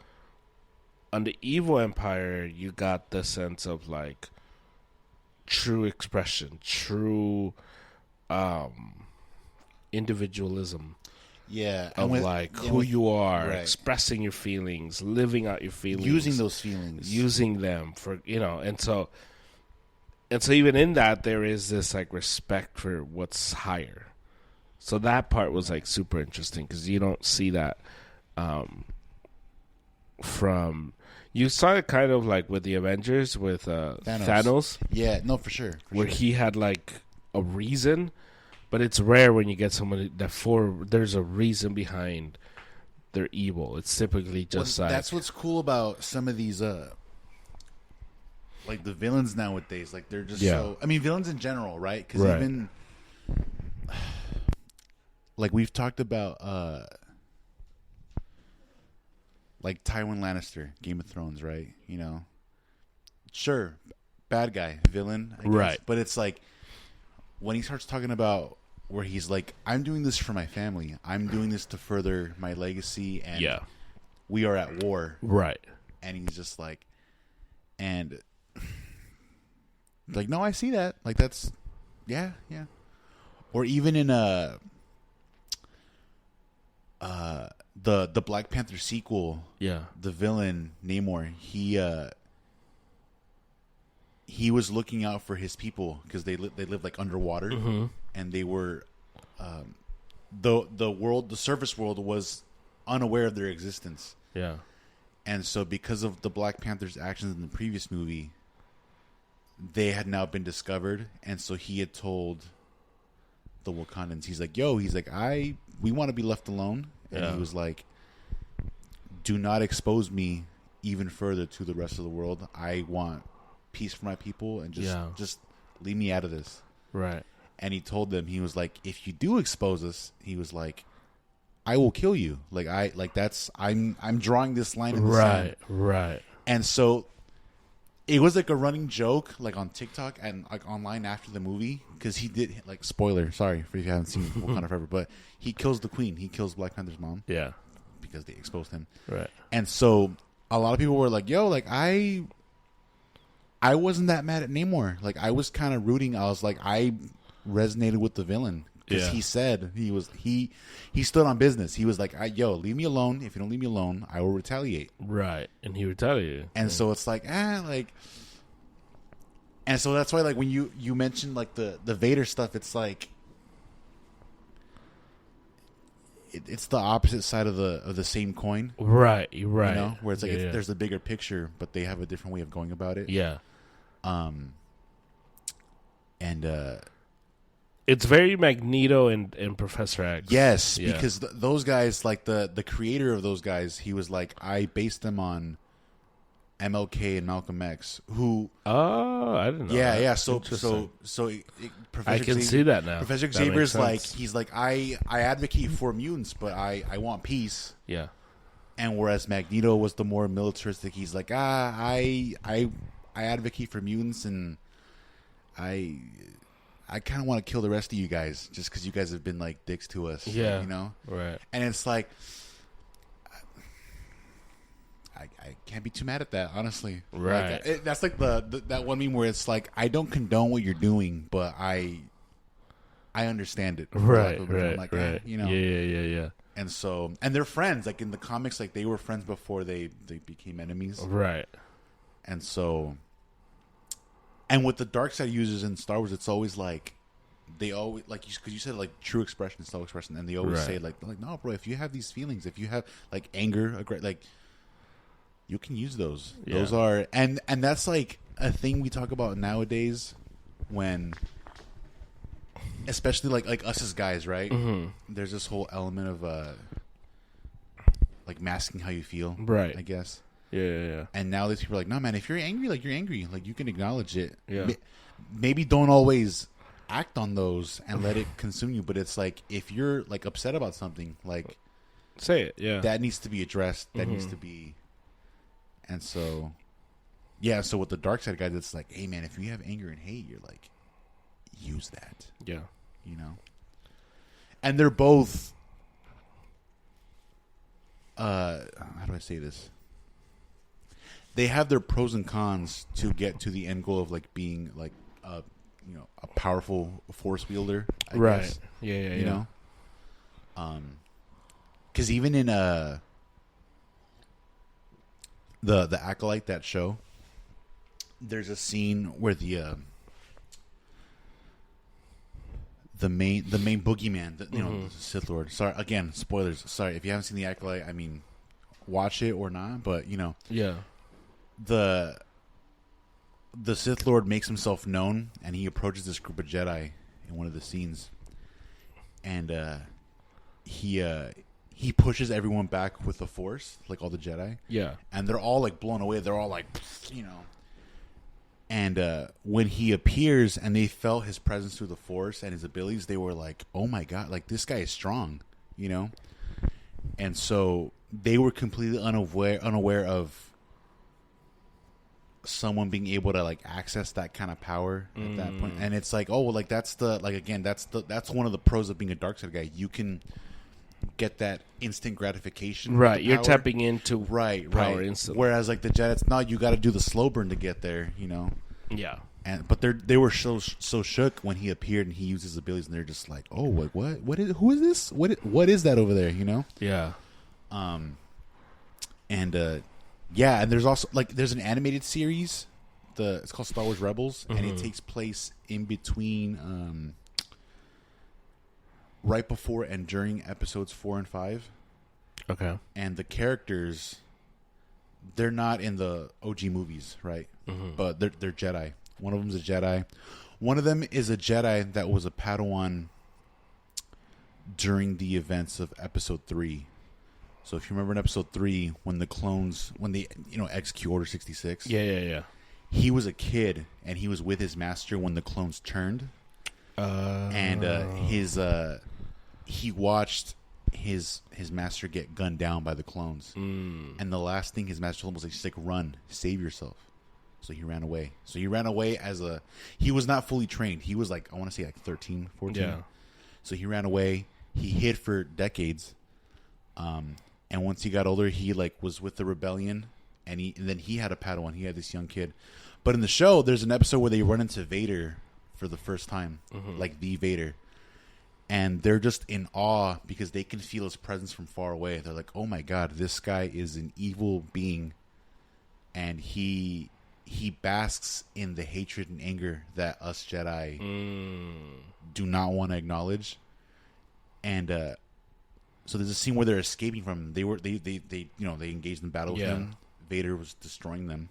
on the evil empire, you got the sense of like true expression, true individualism. Yeah. Of who you are, right. expressing your feelings, living out your feelings. Using those feelings. Using them for, and so even in that, there is this like respect for what's higher. So that part was like super interesting because you don't see that you saw it kind of like with the Avengers with Thanos. Yeah, no, for sure. Where he had like a reason, but it's rare when you get someone there's a reason behind their evil. It's typically just that's what's cool about some of these like the villains nowadays. Like they're just so. I mean, villains in general, right? Because even like we've talked about, like Tywin Lannister, Game of Thrones, right? Sure, bad guy, villain, I guess. Right? But it's like when he starts talking about where he's like, "I'm doing this for my family. I'm doing this to further my legacy, and we are at war." Right? And he's just like, and. Like, no, I see that. Like, that's, yeah. Or even in the Black Panther sequel, the villain Namor, he was looking out for his people because they lived like underwater, and they were the surface world was unaware of their existence. Yeah, and so because of the Black Panther's actions in the previous movie, they had now been discovered, and so he had told the Wakandans, he's like, we want to be left alone. And he was like, do not expose me even further to the rest of the world. I want peace for my people, and just leave me out of this. Right. And he told them, he was like, if you do expose us, he was like, I will kill you. I'm drawing this line in the sand. Right. And so it was like a running joke, like on TikTok and like online after the movie, because he did like spoiler. Sorry for if you haven't seen Wakanda Forever, but he kills the queen. He kills Black Panther's mom. Yeah, because they exposed him. Right. And so a lot of people were like, "Yo, like I wasn't that mad at Namor. Like I was kind of rooting. I was like, I resonated with the villain because he said he stood on business. He was like, leave me alone. If you don't leave me alone, I will retaliate." Right. And he retaliated. And so it's like, and so that's why, like, when you mentioned like the Vader stuff, it's like it's the opposite side of the same coin. Right. Where it's like there's a bigger picture, but they have a different way of going about it. Yeah. And it's very Magneto and Professor X. Yes, because those guys, like the creator of those guys, he was like, I based them on MLK and Malcolm X, who I didn't know. Yeah. So I can see that now. Professor Xavier's like, he's like, I advocate for mutants, but I want peace. Yeah. And whereas Magneto was the more militaristic, he's like, I advocate for mutants, and I kind of want to kill the rest of you guys just because you guys have been like dicks to us. Yeah. You know? Right. And it's like, I can't be too mad at that, honestly. Right. Like, that's like the that one meme where it's like, I don't condone what you're doing, but I understand it. Right. I'm like, Right. you know. Yeah. And so, and they're friends. Like in the comics, like they were friends before they became enemies. Right. And so, and what the dark side uses in Star Wars, it's always like, they always, like, because you said like true expression, self expression, and they always say like, no, bro, if you have these feelings, if you have like anger, like, you can use those. Yeah. Those are, and that's like a thing we talk about nowadays, when, especially like us as guys, right? Mm-hmm. There's this whole element of like masking how you feel, right? I guess. Yeah. And now these people are like, no, man, if you're angry, like you're angry, like you can acknowledge it. Yeah. Maybe don't always act on those and let it consume you, but it's like, if you're like upset about something, like, say it. Yeah. That needs to be addressed. That needs to be. And so, yeah. So with the dark side guys, it's like, hey, man, if you have anger and hate, you're like, use that. Yeah. You know. And they're both. How do I say this? They have their pros and cons to get to the end goal of like being like a powerful force wielder, I guess. Yeah. You know, because even in the Acolyte, that show, there's a scene where the main boogeyman, the Sith Lord. Sorry, again, spoilers. Sorry if you haven't seen the Acolyte. I mean, watch it or not, but yeah. The Sith Lord makes himself known, and he approaches this group of Jedi in one of the scenes, and he pushes everyone back with the Force, like all the Jedi. Yeah, and they're all like blown away. They're all like, And when he appears, and they felt his presence through the Force and his abilities, they were like, "Oh my god! Like this guy is strong," And so they were completely unaware of someone being able to like access that kind of power at that point. And it's like, oh, well, like that's one of the pros of being a dark side guy. You get that instant gratification, right? You're tapping into power instantly. Whereas like the Jedi, it's not. You got to do the slow burn to get there, Yeah. But they were so shook when he appeared and he used his abilities, and they're just like, oh, like who is this? What is that over there? Yeah. Yeah, and there's also there's an animated series, it's called Star Wars Rebels, and it takes place in between, right before and during episodes 4 and 5. Okay. And the characters, they're not in the OG movies, right? But they're Jedi. One of them's a Jedi. One of them is a Jedi that was a Padawan during the events of Episode 3. So if you remember in Episode 3, when they execute Order 66. Yeah. He was a kid, and he was with his master when the clones turned. And he watched his master get gunned down by the clones. And the last thing his master told him was like, run, save yourself. So he ran away. He was not fully trained. He was like, I want to say like 13, 14. Yeah. So he ran away. He hid for decades. And once he got older, he was with the rebellion, and then he had a Padawan. He had this young kid. But in the show, there's an episode where they run into Vader for the first time, like the Vader, and they're just in awe because they can feel his presence from far away. They're like, "Oh my god, this guy is an evil being," and he basks in the hatred and anger that us Jedi do not want to acknowledge, and so there's a scene where they're escaping from him. They engaged in battle with him. Vader was destroying them.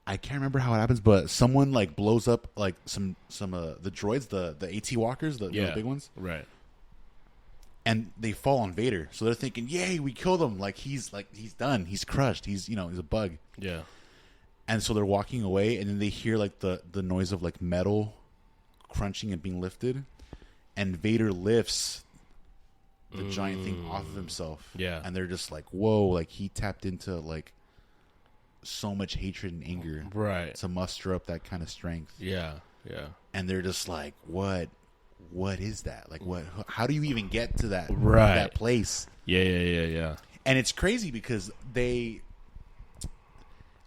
I can't remember how it happens, but someone blows up some the droids, the AT walkers, the big ones, right? And they fall on Vader. So they're thinking, "Yay, we killed him! He's done. He's crushed. He's a bug." Yeah. And so they're walking away, and then they hear the noise of metal crunching and being lifted, and Vader lifts the giant thing off of himself. Yeah. And they're just like, whoa, he tapped into so much hatred and anger, right, to muster up that kind of strength. Yeah. And they're just like, what is that? How do you even get to that right that place? Yeah. And it's crazy because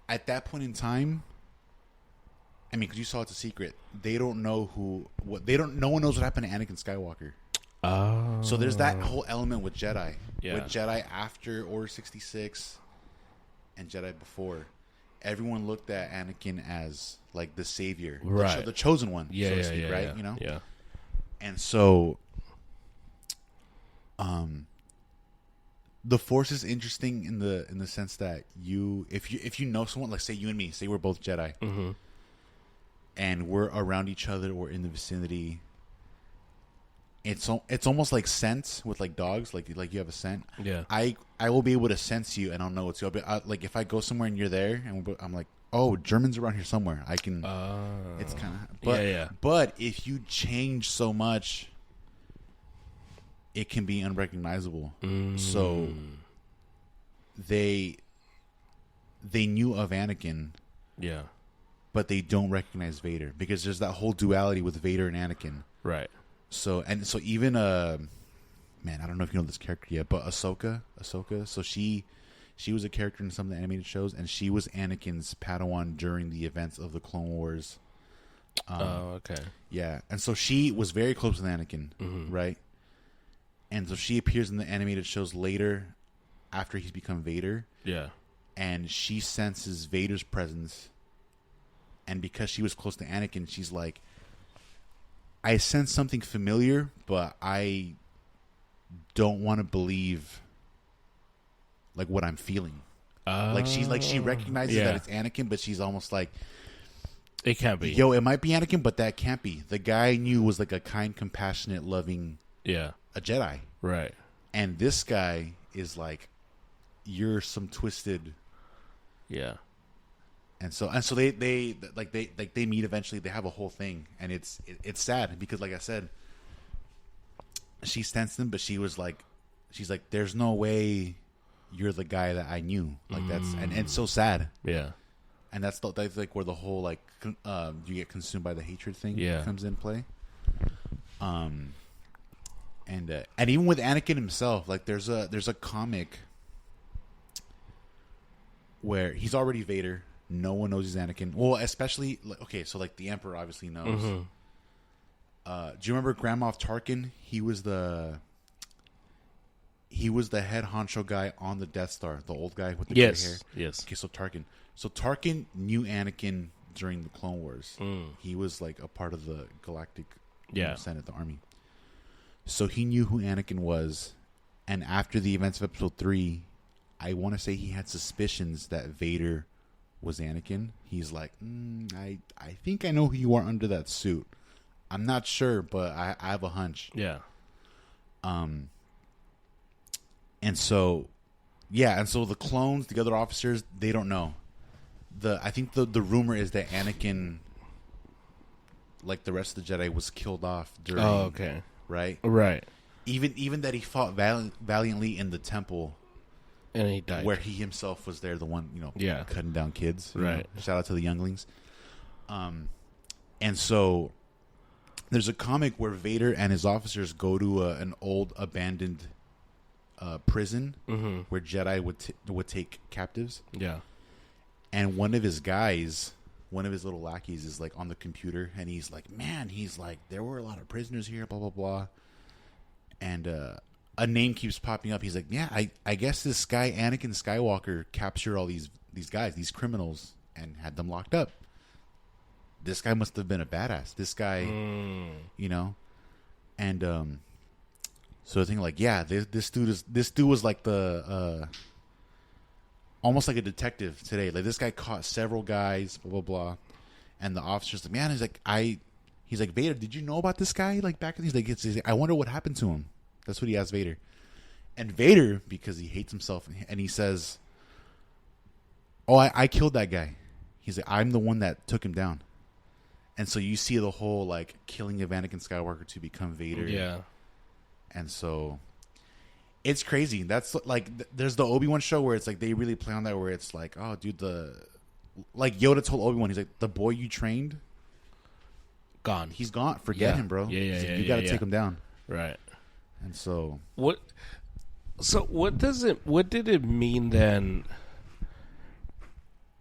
at that point in time, I mean, because you saw it's a secret. They don't know no one knows what happened to Anakin Skywalker. Oh. So there's that whole element with Jedi. Yeah. With Jedi after Order 66 and Jedi before, everyone looked at Anakin as like the savior, right? The chosen one, yeah, so to yeah, speak, yeah, right? yeah. You know, yeah. And so, the Force is interesting in the sense that if you know someone, like say you and me, say we're both Jedi, Mm-hmm. and we're around each other or in the vicinity. It's almost like scent with like dogs, like you have a scent. Yeah. I will be able to sense you, and I'll know it's you. Like if I go somewhere and you're there, and I'm like, oh, German's around here somewhere. I can. It's kind of. Yeah. But if you change so much, it can be unrecognizable. So they knew of Anakin. Yeah. But they don't recognize Vader because there's that whole duality with Vader and Anakin. Right. So even man, I don't know if you know this character yet, but Ahsoka. So she was a character in some of the animated shows, and she was Anakin's Padawan during the events of the Clone Wars. Okay. Yeah, and so she was very close with Anakin, right? And so she appears in the animated shows later, after he's become Vader. Yeah. And she senses Vader's presence, and because she was close to Anakin, she's like, I sense something familiar, but I don't want to believe like what I'm feeling. She recognizes that it's Anakin, but she's almost like, it can't be. Yo, it might be Anakin, but that can't be. The guy I knew was like a kind, compassionate, loving, a Jedi, right? And this guy is like, you're some twisted, And so they meet eventually. They have a whole thing, and it's sad because, like I said, she sensed him, but she's like, there's no way you're the guy that I knew. Like that's and it's so sad. Yeah, and that's like where the whole like you get consumed by the hatred thing comes in play. And even with Anakin himself, like there's a comic where he's already Vader. No one knows he's Anakin. Well, especially so like the Emperor obviously knows. Do you remember Grand Moff Tarkin? He was the head honcho guy on the Death Star, the old guy with the gray hair. Yes. Okay, so Tarkin knew Anakin during the Clone Wars. He was like a part of the Galactic Senate, the army. So he knew who Anakin was, and after the events of Episode 3, I want to say he had suspicions that Vader was Anakin. He's like, I think I know who you are under that suit. I'm not sure, but I have a hunch. Yeah. And so the clones, the other officers, they don't know. I think the rumor is that Anakin, like the rest of the Jedi, was killed off during. Oh, okay. Right. Even that he fought valiantly in the temple. And he died. Where he himself was there, the one, cutting down kids. Right. Shout out to the younglings. And so there's a comic where Vader and his officers go to an old abandoned prison where Jedi would take captives. Yeah. And one of his little lackeys is like on the computer, and he's like, there were a lot of prisoners here, blah, blah, blah. And a name keeps popping up. He's like, I guess this guy, Anakin Skywalker, captured all these guys, these criminals, and had them locked up. This guy must have been a badass. This guy, and so I think like, this dude was like the almost like a detective today. Like this guy caught several guys, blah blah blah, and the officer's like, man, he's like, Vader, did you know about this guy? Like back, he's like, I wonder what happened to him. That's what he asked Vader. And Vader, because he hates himself, and he says, oh, I killed that guy. He's like, I'm the one that took him down. And so you see the whole, like, killing of Anakin Skywalker to become Vader. Yeah. And so it's crazy. That's, like, there's the Obi-Wan show where it's, like, they really play on that where it's like, oh, dude, like, Yoda told Obi-Wan, he's like, the boy you trained, gone. He's gone. Forget him, bro. Yeah. You got to take him down. Right. And so So what did it mean then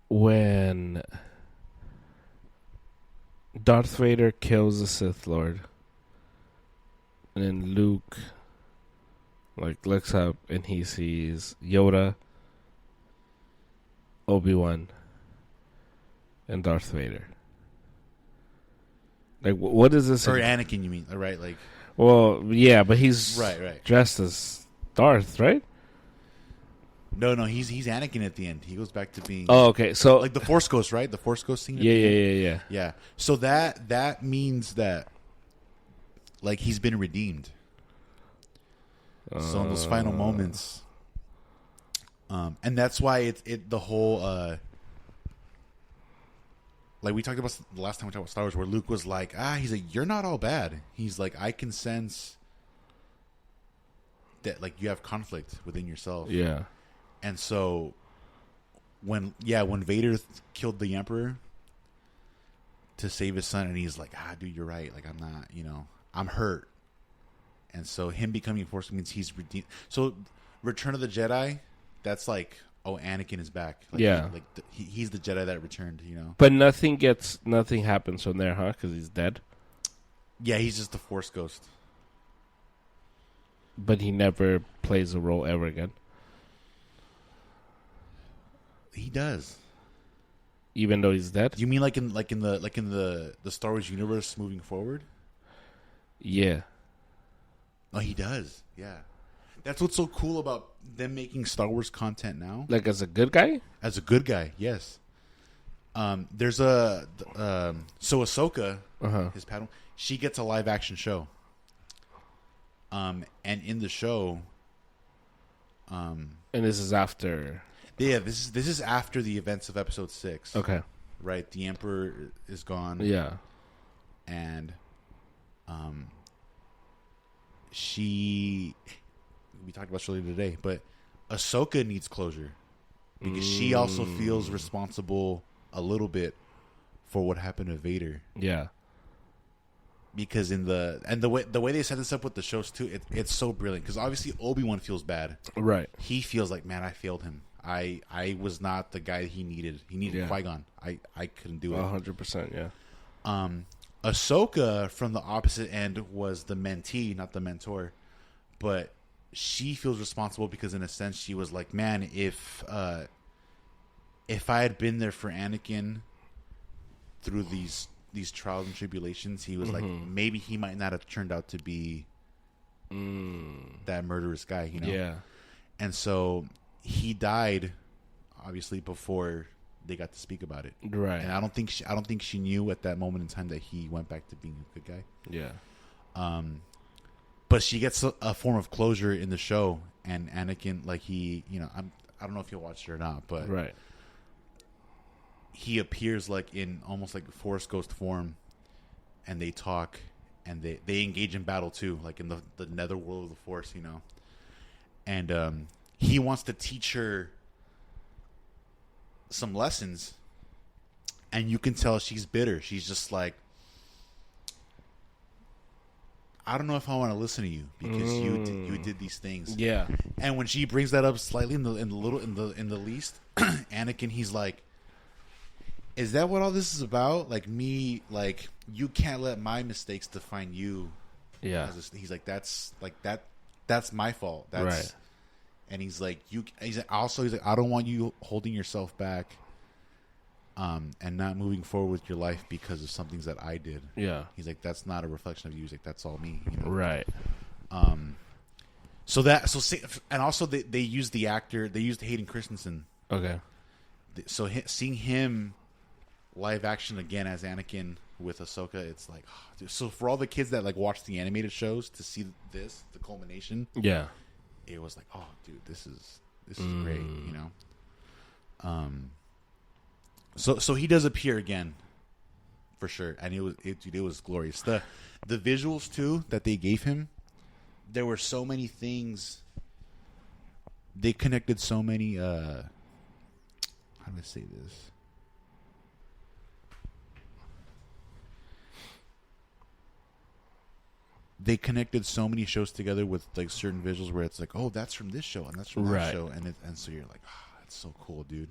when Darth Vader kills the Sith Lord and then Luke looks up and he sees Yoda, Obi-Wan, and Darth Vader? What is this? Or Anakin, you mean? Right, like. Well, yeah, but he's right. dressed as Darth, right? No, he's Anakin at the end. He goes back to being. Oh, okay. So like the Force Ghost, right? The Force Ghost scene. Yeah. So that means that like he's been redeemed. So in those final moments, and that's why it the whole like we talked about the last time we talked about Star Wars, where Luke was like, he's like, you're not all bad. He's like, I can sense that like you have conflict within yourself. Yeah. And so when Vader killed the Emperor to save his son, and he's like, dude, you're right. Like, I'm not, I'm hurt. And so him becoming Force means he's redeemed. So Return of the Jedi, that's like, oh, Anakin is back. Like, yeah. He's the Jedi that returned, But nothing happens from there, huh? Because he's dead? Yeah, he's just the Force ghost. But he never plays a role ever again? He does. Even though he's dead? You mean like in the Star Wars universe moving forward? Yeah. Oh, he does. Yeah. That's what's so cool about them making Star Wars content now. Like as a good guy? As a good guy, yes. There's so Ahsoka, his Padawan, she gets a live action show. And in the show, and this is after. Yeah, this is after the events of Episode 6. Okay. Right, the Emperor is gone. Yeah. And, we talked about this earlier today, but Ahsoka needs closure because she also feels responsible a little bit for what happened to Vader. Yeah. Because the way they set this up with the shows too, it's so brilliant. Because obviously Obi-Wan feels bad, right? He feels like, man, I failed him. I was not the guy he needed. He needed Qui-Gon. I couldn't do it. 100%. Yeah. Ahsoka, from the opposite end, was the mentee, not the mentor, but she feels responsible because, in a sense, she was like, man, if I had been there for Anakin through these trials and tribulations, he was like, maybe he might not have turned out to be that murderous guy, Yeah. And so he died, obviously, before they got to speak about it, right? And I don't think she knew at that moment in time that he went back to being a good guy. Yeah. But she gets a form of closure in the show, and Anakin, like I don't know if you watched it or not, but right. He appears like in almost like Force Ghost form, and they talk, and they engage in battle too, like in the netherworld of the Force, And he wants to teach her some lessons, and you can tell she's bitter. She's just like, I don't know if I want to listen to you because you did these things. Yeah. And when she brings that up slightly in the least, Anakin, he's like, is that what all this is about? Like me, like you can't let my mistakes define you. Yeah. He's like, that's my fault. That's right. And he's like, he's like, I don't want you holding yourself back, and not moving forward with your life because of some things that I did. Yeah. He's like, that's not a reflection of you. He's like, that's all me. Right. And also they used the actor. They used Hayden Christensen. Okay. So seeing him live action again as Anakin with Ahsoka, it's like, oh, dude. So for all the kids that like watch the animated shows to see the culmination, yeah, it was like, oh, dude, this is great, So he does appear again, for sure, and it was glorious. The visuals too that they gave him, there were so many things. They connected so many. How do I say this? they connected so many shows together with like certain visuals where it's like, oh, that's from this show and that's from that show, and so you're like, oh, that's so cool, dude.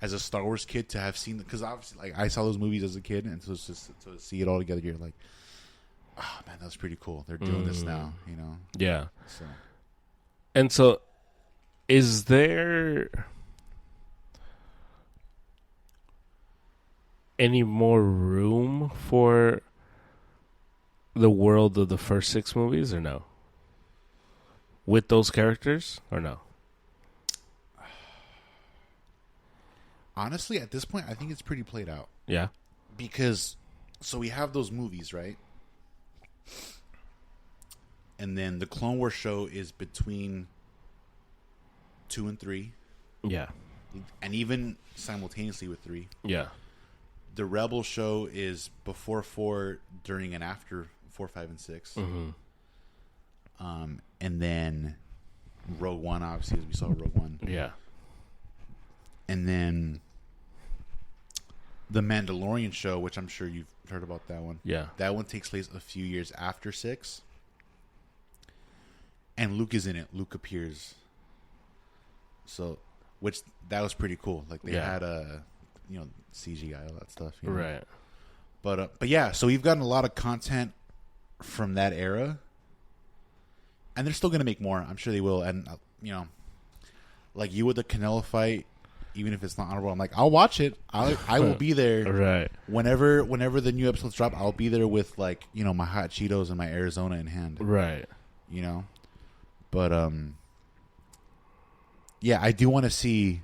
As a Star Wars kid, to have seen, because obviously, like, I saw those movies as a kid, and so it's just to see it all together, you're like, oh man, that's pretty cool. They're doing this now, you know? Yeah. So, and so, is there any more room for the world of the first 6 movies, or no? With those characters, or no? honestly, at this point, I think it's pretty played out. Yeah. Because, so we have those movies, right? And then the Clone Wars show is between 2 and 3. Yeah. And even simultaneously with 3. Yeah. The Rebel show is before 4, during and after 4, 5, and 6. Mm-hmm. And then Rogue One, obviously, as we saw Rogue One. Yeah. And then the Mandalorian show, which I'm sure you've heard about that one. Yeah. That one takes place a few years after 6. And Luke is in it. Luke appears. So, which, that was pretty cool. Like, they had CGI, all that stuff. You know? Right. But yeah, so we've gotten a lot of content from that era. And they're still going to make more. I'm sure they will. And, like you with the Canelo fight, even if it's not honorable, I'm like, I'll watch it. I will be there. Right. Whenever the new episodes drop, I'll be there with, like, my hot Cheetos and my Arizona in hand. Right. But, yeah, I do want to see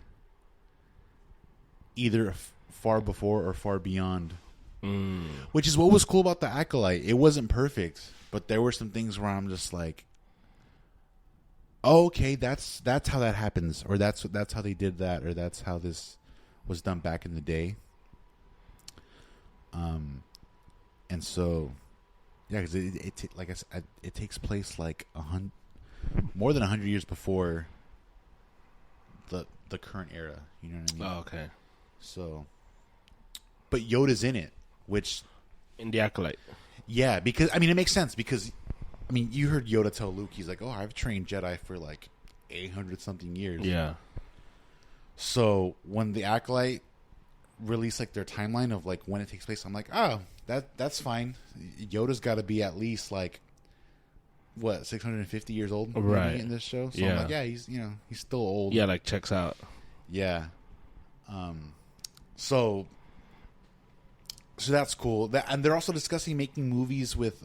either Far Before or Far Beyond. Which is what was cool about the Acolyte. It wasn't perfect, but there were some things where I'm just like, oh, okay, that's how that happens, or that's how they did that, or that's how this was done back in the day. And so, yeah, because it like I said, it takes place like more than 100 years before the current era. You know what I mean? Oh, okay. So, but Yoda's in it, which in the Acolyte. Yeah, because it makes sense because. You heard Yoda tell Luke, he's like, oh, I've trained Jedi for like 800 something years. Yeah. So when the Acolyte released like their timeline of like when it takes place, I'm like, oh, that's fine. Yoda's got to be at least like, what, 650 years old? Right. In this show? So yeah. I'm like, yeah, he's still old. Yeah, like checks out. Yeah. So that's cool. And they're also discussing making movies with,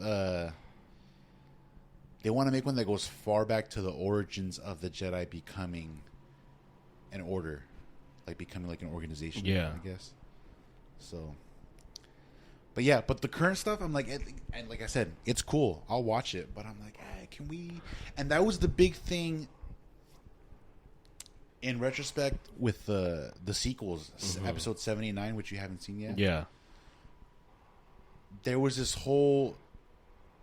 they want to make one that goes far back to the origins of the Jedi becoming an order. Like becoming like an organization, yeah. I guess. So. But yeah, but the current stuff, I'm like, and like I said, it's cool. I'll watch it. But I'm like, can we... And that was the big thing in retrospect with the sequels, episode 79, which you haven't seen yet. Yeah. There was this whole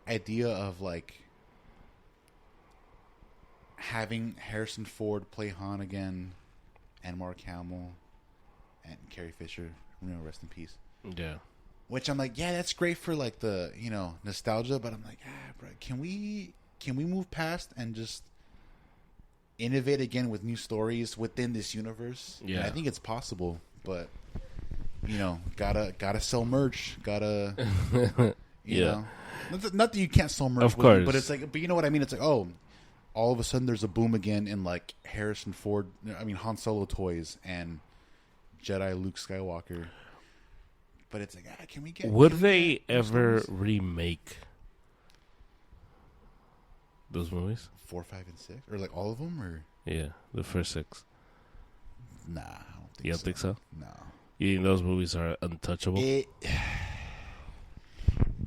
idea of like... having Harrison Ford play Han again, and Mark Hamill, and Carrie Fisher, rest in peace. Yeah. Which I'm like, yeah, that's great for like the nostalgia, but I'm like, bro, can we move past and just innovate again with new stories within this universe? Yeah, and I think it's possible, but gotta sell merch, gotta you know, not that you can't sell merch, of course, but it's like, but you know what I mean? It's like, oh. All of a sudden, there's a boom again in like Han Solo toys and Jedi Luke Skywalker. But it's like, can we get? Would they ever remake those movies? 4, 5, and 6, or like all of them, or yeah, the first 6. Nah, I don't think. You don't think so? No. You think those movies are untouchable?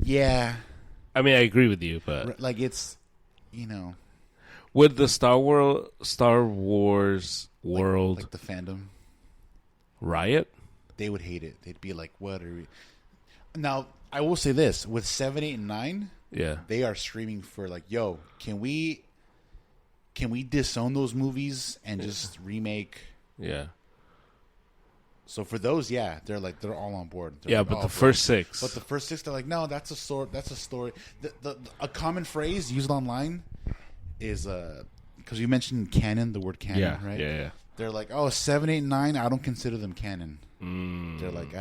Yeah. I agree with you, but like it's, Would the Star Wars world like the fandom riot? They would hate it. They'd be like, "What are we?" Now, I will say this: with 7, 8, and 9, yeah, they are screaming for like, "Yo, can we disown those movies and just remake?" Yeah. So for those, yeah, they're all on board. They're Yeah, like, but oh, the bro. first 6. But the first 6, they're like, no, that's a story. A common phrase used online is because you mentioned canon, the word canon, right? Yeah. They're like, oh, 7, 8, 9, I don't consider them canon. They're like,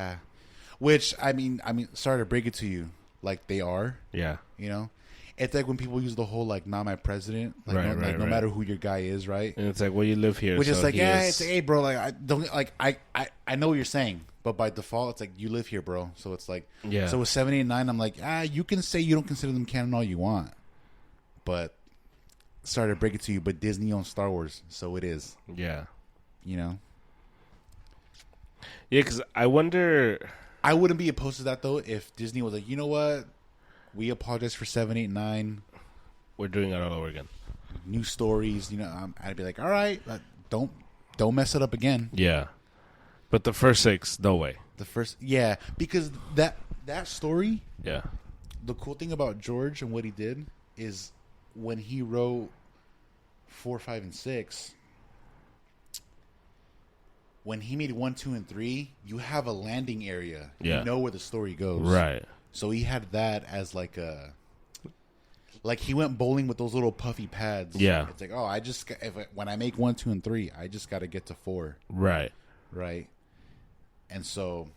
which I mean, sorry to break it to you, like they are. Yeah. You know, it's like when people use the whole like, not my president, like no matter who your guy is, right? And it's like, well, you live here, which so is like, it's like, hey, bro, like I don't like I know what you're saying, but by default, it's like you live here, bro. So it's like, yeah. So with 7, 8, 9, I'm like, you can say you don't consider them canon all you want, but sorry to break it to you, but Disney owns Star Wars, so it is. Yeah. You know. Yeah, because I wonder. I wouldn't be opposed to that though if Disney was like, you know what, we apologize for 7, 8, 9. We're doing it all over again. New stories, you know. I'd be like, all right, don't mess it up again. Yeah, but the first 6, no way. The first, yeah, because that story. Yeah. The cool thing about George and what he did is when he wrote 4, 5, and 6. When he made 1, 2, and 3, you have a landing area. Yeah. You know where the story goes. Right. So he had that as like he went bowling with those little puffy pads. Yeah. It's like, oh, when I make 1, 2, and 3, I just got to get to 4. Right. Right. And so,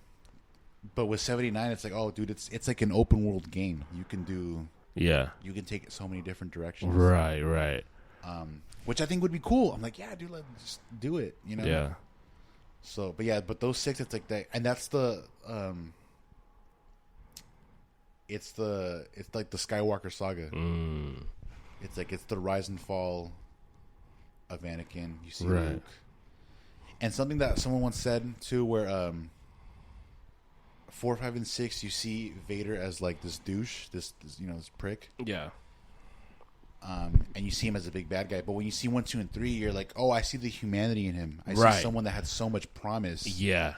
but with 79, it's like, oh, dude, it's like an open world game. You can do. Yeah. You can take it so many different directions. Right. Which I think would be cool. I'm like, yeah, dude, let's just do it. You know. Yeah. So, but those 6, it's like that, and that's the, it's like the Skywalker saga. It's the rise and fall of Anakin. You see Luke, and something that someone once said too, where 4, 5, and 6, you see Vader as like this douche, this this prick. Yeah. And you see him as a big bad guy, but when you see 1, 2, and 3, you're like, oh, I see the humanity in him. I see someone that had so much promise. Yeah.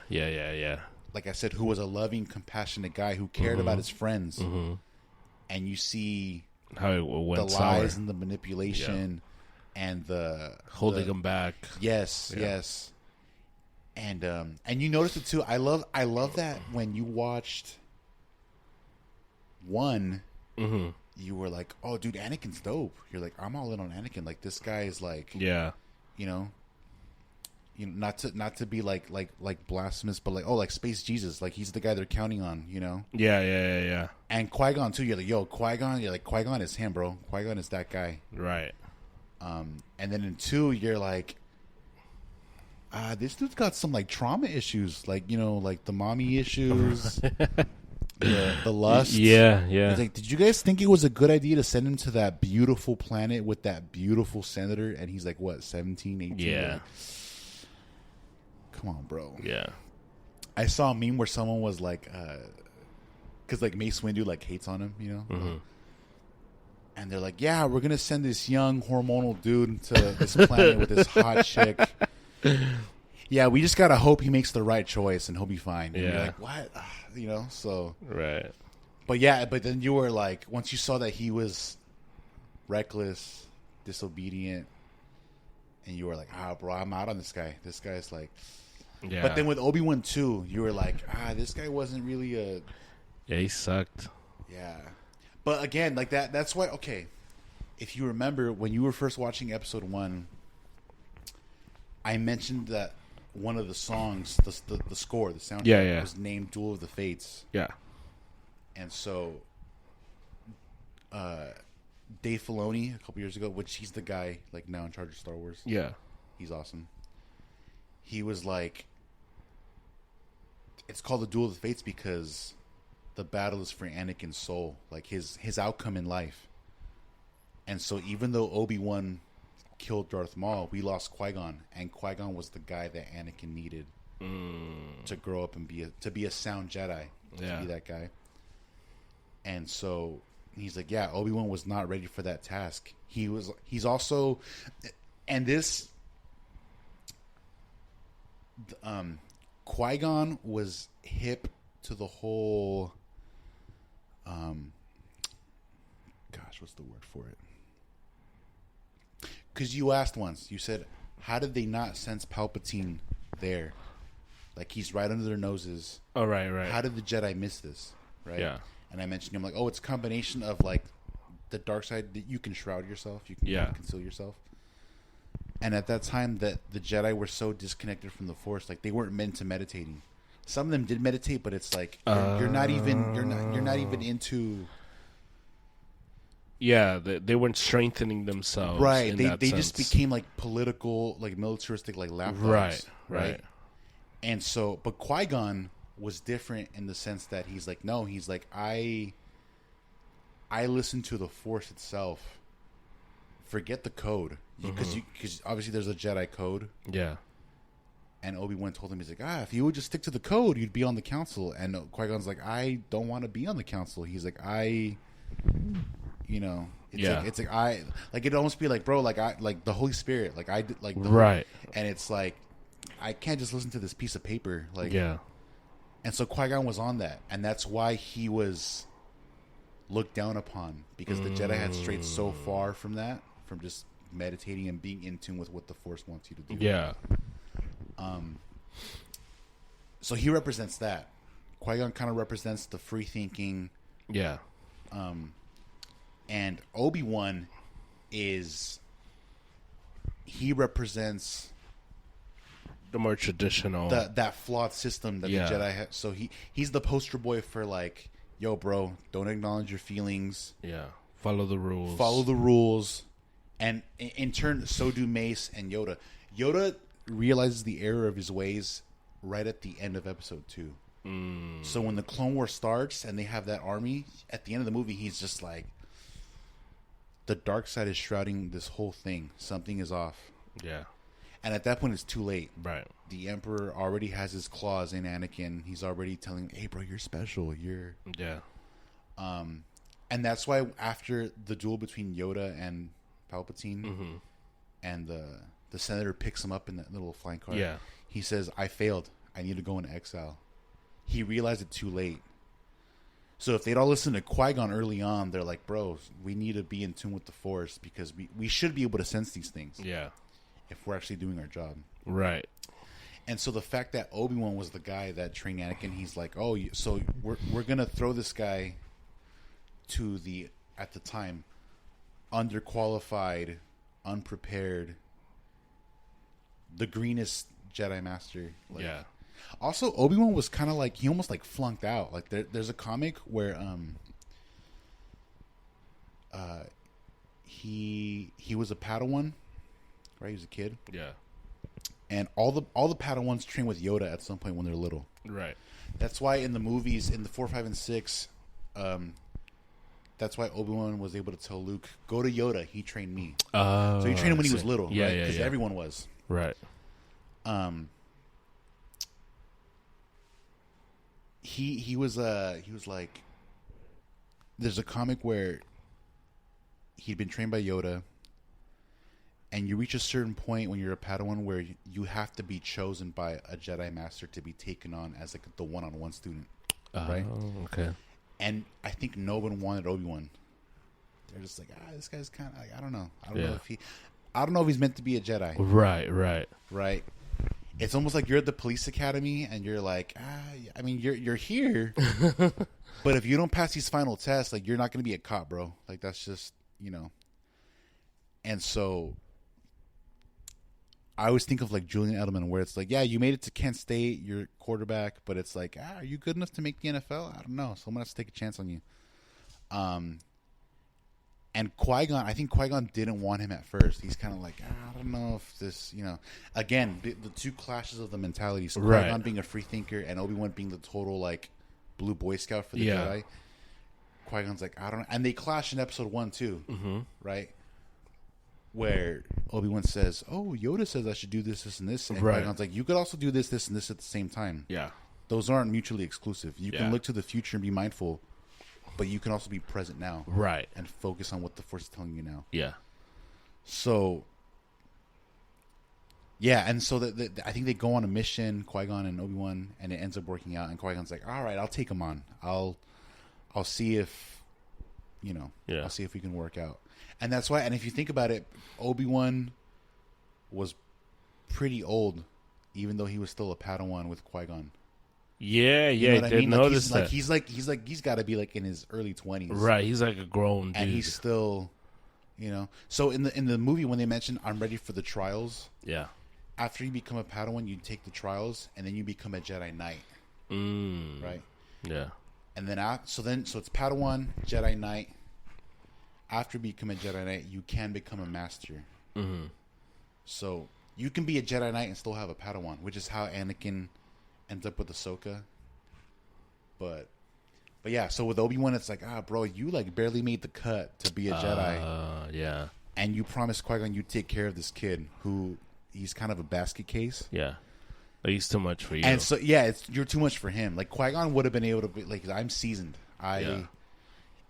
Like I said, who was a loving, compassionate guy who cared about his friends. And you see how it went the lies and the manipulation and the holding him back. Yes. And you noticed it too. I love that when you watched 1. You were like, oh, dude, Anakin's dope. You're like, I'm all in on Anakin. Like, this guy is like, you know, not to be like blasphemous, but like, oh, like Space Jesus. Like, he's the guy they're counting on, you know? Yeah. And Qui-Gon too. You're like, yo, Qui-Gon. You're like, Qui-Gon is him, bro. Qui-Gon is that guy. Right. And then in 2, you're like, this dude's got some like trauma issues, like, you know, like the mommy issues. The lust. Yeah. It's like, did you guys think it was a good idea to send him to that beautiful planet with that beautiful senator? And he's like, what, 17, 18? Yeah. Like, come on, bro. Yeah. I saw a meme where someone was like, because like Mace Windu like hates on him, you know? And they're like, yeah, we're going to send this young hormonal dude to this planet with this hot chick. Yeah, we just got to hope he makes the right choice and he'll be fine. And you're like, what? You know, so. Right. But yeah, but then you were like, once you saw that he was reckless, disobedient, and you were like, bro, I'm out on this guy. This guy's like. Yeah. But then with Obi-Wan 2, you were like, this guy wasn't really a. Yeah, he sucked. Yeah. But again, like that's why, okay, if you remember when you were first watching episode 1, I mentioned that one of the songs, the score, the soundtrack, was named Duel of the Fates. Yeah. And so, Dave Filoni, a couple years ago, which he's the guy like now in charge of Star Wars. Yeah. He's awesome. He was like, it's called the Duel of the Fates because the battle is for Anakin's soul, like his outcome in life. And so even though Obi-Wan killed Darth Maul, we lost Qui-Gon, and Qui-Gon was the guy that Anakin needed to grow up and be a sound Jedi, to be that guy. And so he's like, yeah, Obi-Wan was not ready for that task. He's also, and this, Qui-Gon was hip to the whole, what's the word for it? Because you asked once, you said, how did they not sense Palpatine there? Like, he's right under their noses. Oh, right. How did the Jedi miss this? Right? Yeah. And I mentioned him like, oh, it's a combination of like the dark side that you can shroud yourself, you can conceal yourself. And at that time, that the Jedi were so disconnected from the Force, like they weren't meant to meditating. Some of them did meditate, but it's like you're not even into. Yeah, they weren't strengthening themselves. Right. They sense. just became like political, like militaristic, like lapdogs. Right. And so, but Qui-Gon was different in the sense that he's like, no, he's like, I listen to the Force itself. Forget the code. Because obviously there's a Jedi code. Yeah. And Obi-Wan told him, he's like, if you would just stick to the code, you'd be on the council. And Qui-Gon's like, I don't want to be on the council. He's like, it's like it'd almost be like, bro, like the Holy Spirit, like I did, like right. And it's like, I can't just listen to this piece of paper, like yeah. And so Qui-Gon was on that, and that's why he was looked down upon, because the Jedi had strayed so far from that, from just meditating and being in tune with what the Force wants you to do. Yeah. So he represents that. Qui-Gon kind of represents the free thinking. Yeah. And Obi-Wan he represents the more traditional, that flawed system that the Jedi have. So he's the poster boy for like, yo, bro, don't acknowledge your feelings. Yeah. Follow the rules. And in turn, so do Mace and Yoda. Yoda realizes the error of his ways right at the end of episode 2. So when the Clone War starts and they have that army, at the end of the movie, he's just like, the dark side is shrouding this whole thing. Something is off. Yeah. And at that point, it's too late. Right. The Emperor already has his claws in Anakin. He's already telling him, hey, bro, you're special. Yeah. And that's why after the duel between Yoda and Palpatine, and the senator picks him up in that little flying car, he says, I failed. I need to go into exile. He realized it too late. So if they'd all listened to Qui-Gon early on, they're like, bro, we need to be in tune with the Force, because we should be able to sense these things. Yeah. If we're actually doing our job. Right. And so the fact that Obi-Wan was the guy that trained Anakin, he's like, oh, so we're going to throw this guy to the, at the time, underqualified, unprepared, the greenest Jedi Master. Like, yeah. Also, Obi-Wan was kind of like, he almost like flunked out. Like there's a comic where he was a Padawan, right? He was a kid. Yeah. And all the Padawans train with Yoda at some point when they're little. Right. That's why in the movies, in the 4, 5, and 6, that's why Obi-Wan was able to tell Luke, go to Yoda, he trained me. So he trained him when he was little, yeah, right? Because everyone was. Right. He was like, there's a comic where he'd been trained by Yoda, and you reach a certain point when you're a Padawan where you have to be chosen by a Jedi Master to be taken on as like the one-on-one student, right? Okay. And I think no one wanted Obi-Wan. They're just like, this guy's kind of like, I don't know if he's meant to be a Jedi. Right. It's almost like you're at the police academy and you're like, I mean, you're here, but if you don't pass these final tests, like, you're not going to be a cop, bro. Like, that's just, And so I always think of like Julian Edelman, where it's like, yeah, you made it to Kent State, you're quarterback, but it's like, are you good enough to make the NFL? I don't know. Someone has to take a chance on you. And Qui-Gon, I think Qui-Gon didn't want him at first. He's kind of like, I don't know if this, again, the two clashes of the mentalities. Qui-Gon being a free thinker and Obi-Wan being the total like blue Boy Scout for the Jedi. Qui-Gon's like, I don't know. And they clash in episode 1 too, right? Where Obi-Wan says, oh, Yoda says I should do this, this, and this. And Qui-Gon's like, you could also do this, this, and this at the same time. Yeah. Those aren't mutually exclusive. You can look to the future and be mindful, but you can also be present now. Right. And focus on what the Force is telling you now. Yeah. So, yeah, and so I think they go on a mission, Qui-Gon and Obi-Wan, and it ends up working out. And Qui-Gon's like, all right, I'll take him on. I'll see if, I'll see if we can work out. And that's why, and if you think about it, Obi-Wan was pretty old even though he was still a Padawan with Qui-Gon. Yeah, You know I what I did mean? notice that. He's got to be like in his early 20s. Right, he's like a grown dude. And he's still, you know. So in the movie when they mentioned I'm ready for the trials, yeah. after you become a Padawan, you take the trials and then you become a Jedi Knight. Right? Yeah. And then so it's Padawan, Jedi Knight. After you become a Jedi Knight, you can become a master. Mm-hmm. So you can be a Jedi Knight and still have a Padawan, which is how Anakin ends up with Ahsoka. But yeah, so with Obi-Wan, it's like, bro, you like barely made the cut to be a Jedi. Yeah. And you promised Qui-Gon you'd take care of this kid who he's kind of a basket case. Yeah. Like, he's too much for you. And so, yeah, you're too much for him. Like, Qui-Gon would have been able to be, like, I'm seasoned. And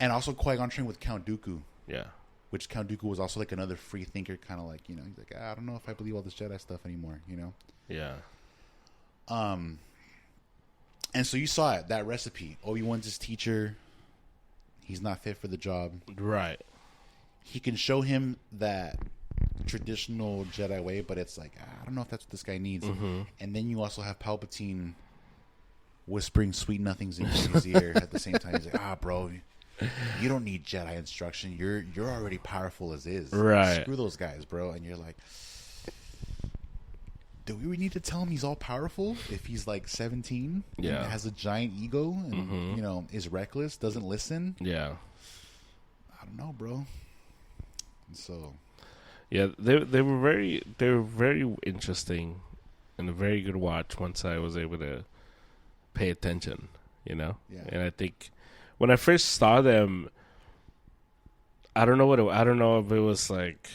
also Qui-Gon trained with Count Dooku. Yeah. Which Count Dooku was also, like, another free thinker, kind of like, you know, he's like, I don't know if I believe all this Jedi stuff anymore, you know? Yeah. And so you saw it, that recipe. Obi-Wan's his teacher. He's not fit for the job. Right. He can show him that traditional Jedi way, but it's like, I don't know if that's what this guy needs. Mm-hmm. And then you also have Palpatine whispering sweet nothings into his ear at the same time. He's like, bro, you don't need Jedi instruction. You're already powerful as is. Right. Screw those guys, bro. And you're like, do we need to tell him he's all powerful if he's like 17 and has a giant ego and you know, is reckless, doesn't listen? Yeah. I don't know, bro. So yeah, they were very interesting and a very good watch once I was able to pay attention, you know? Yeah. And I think when I first saw them, I don't know if it was like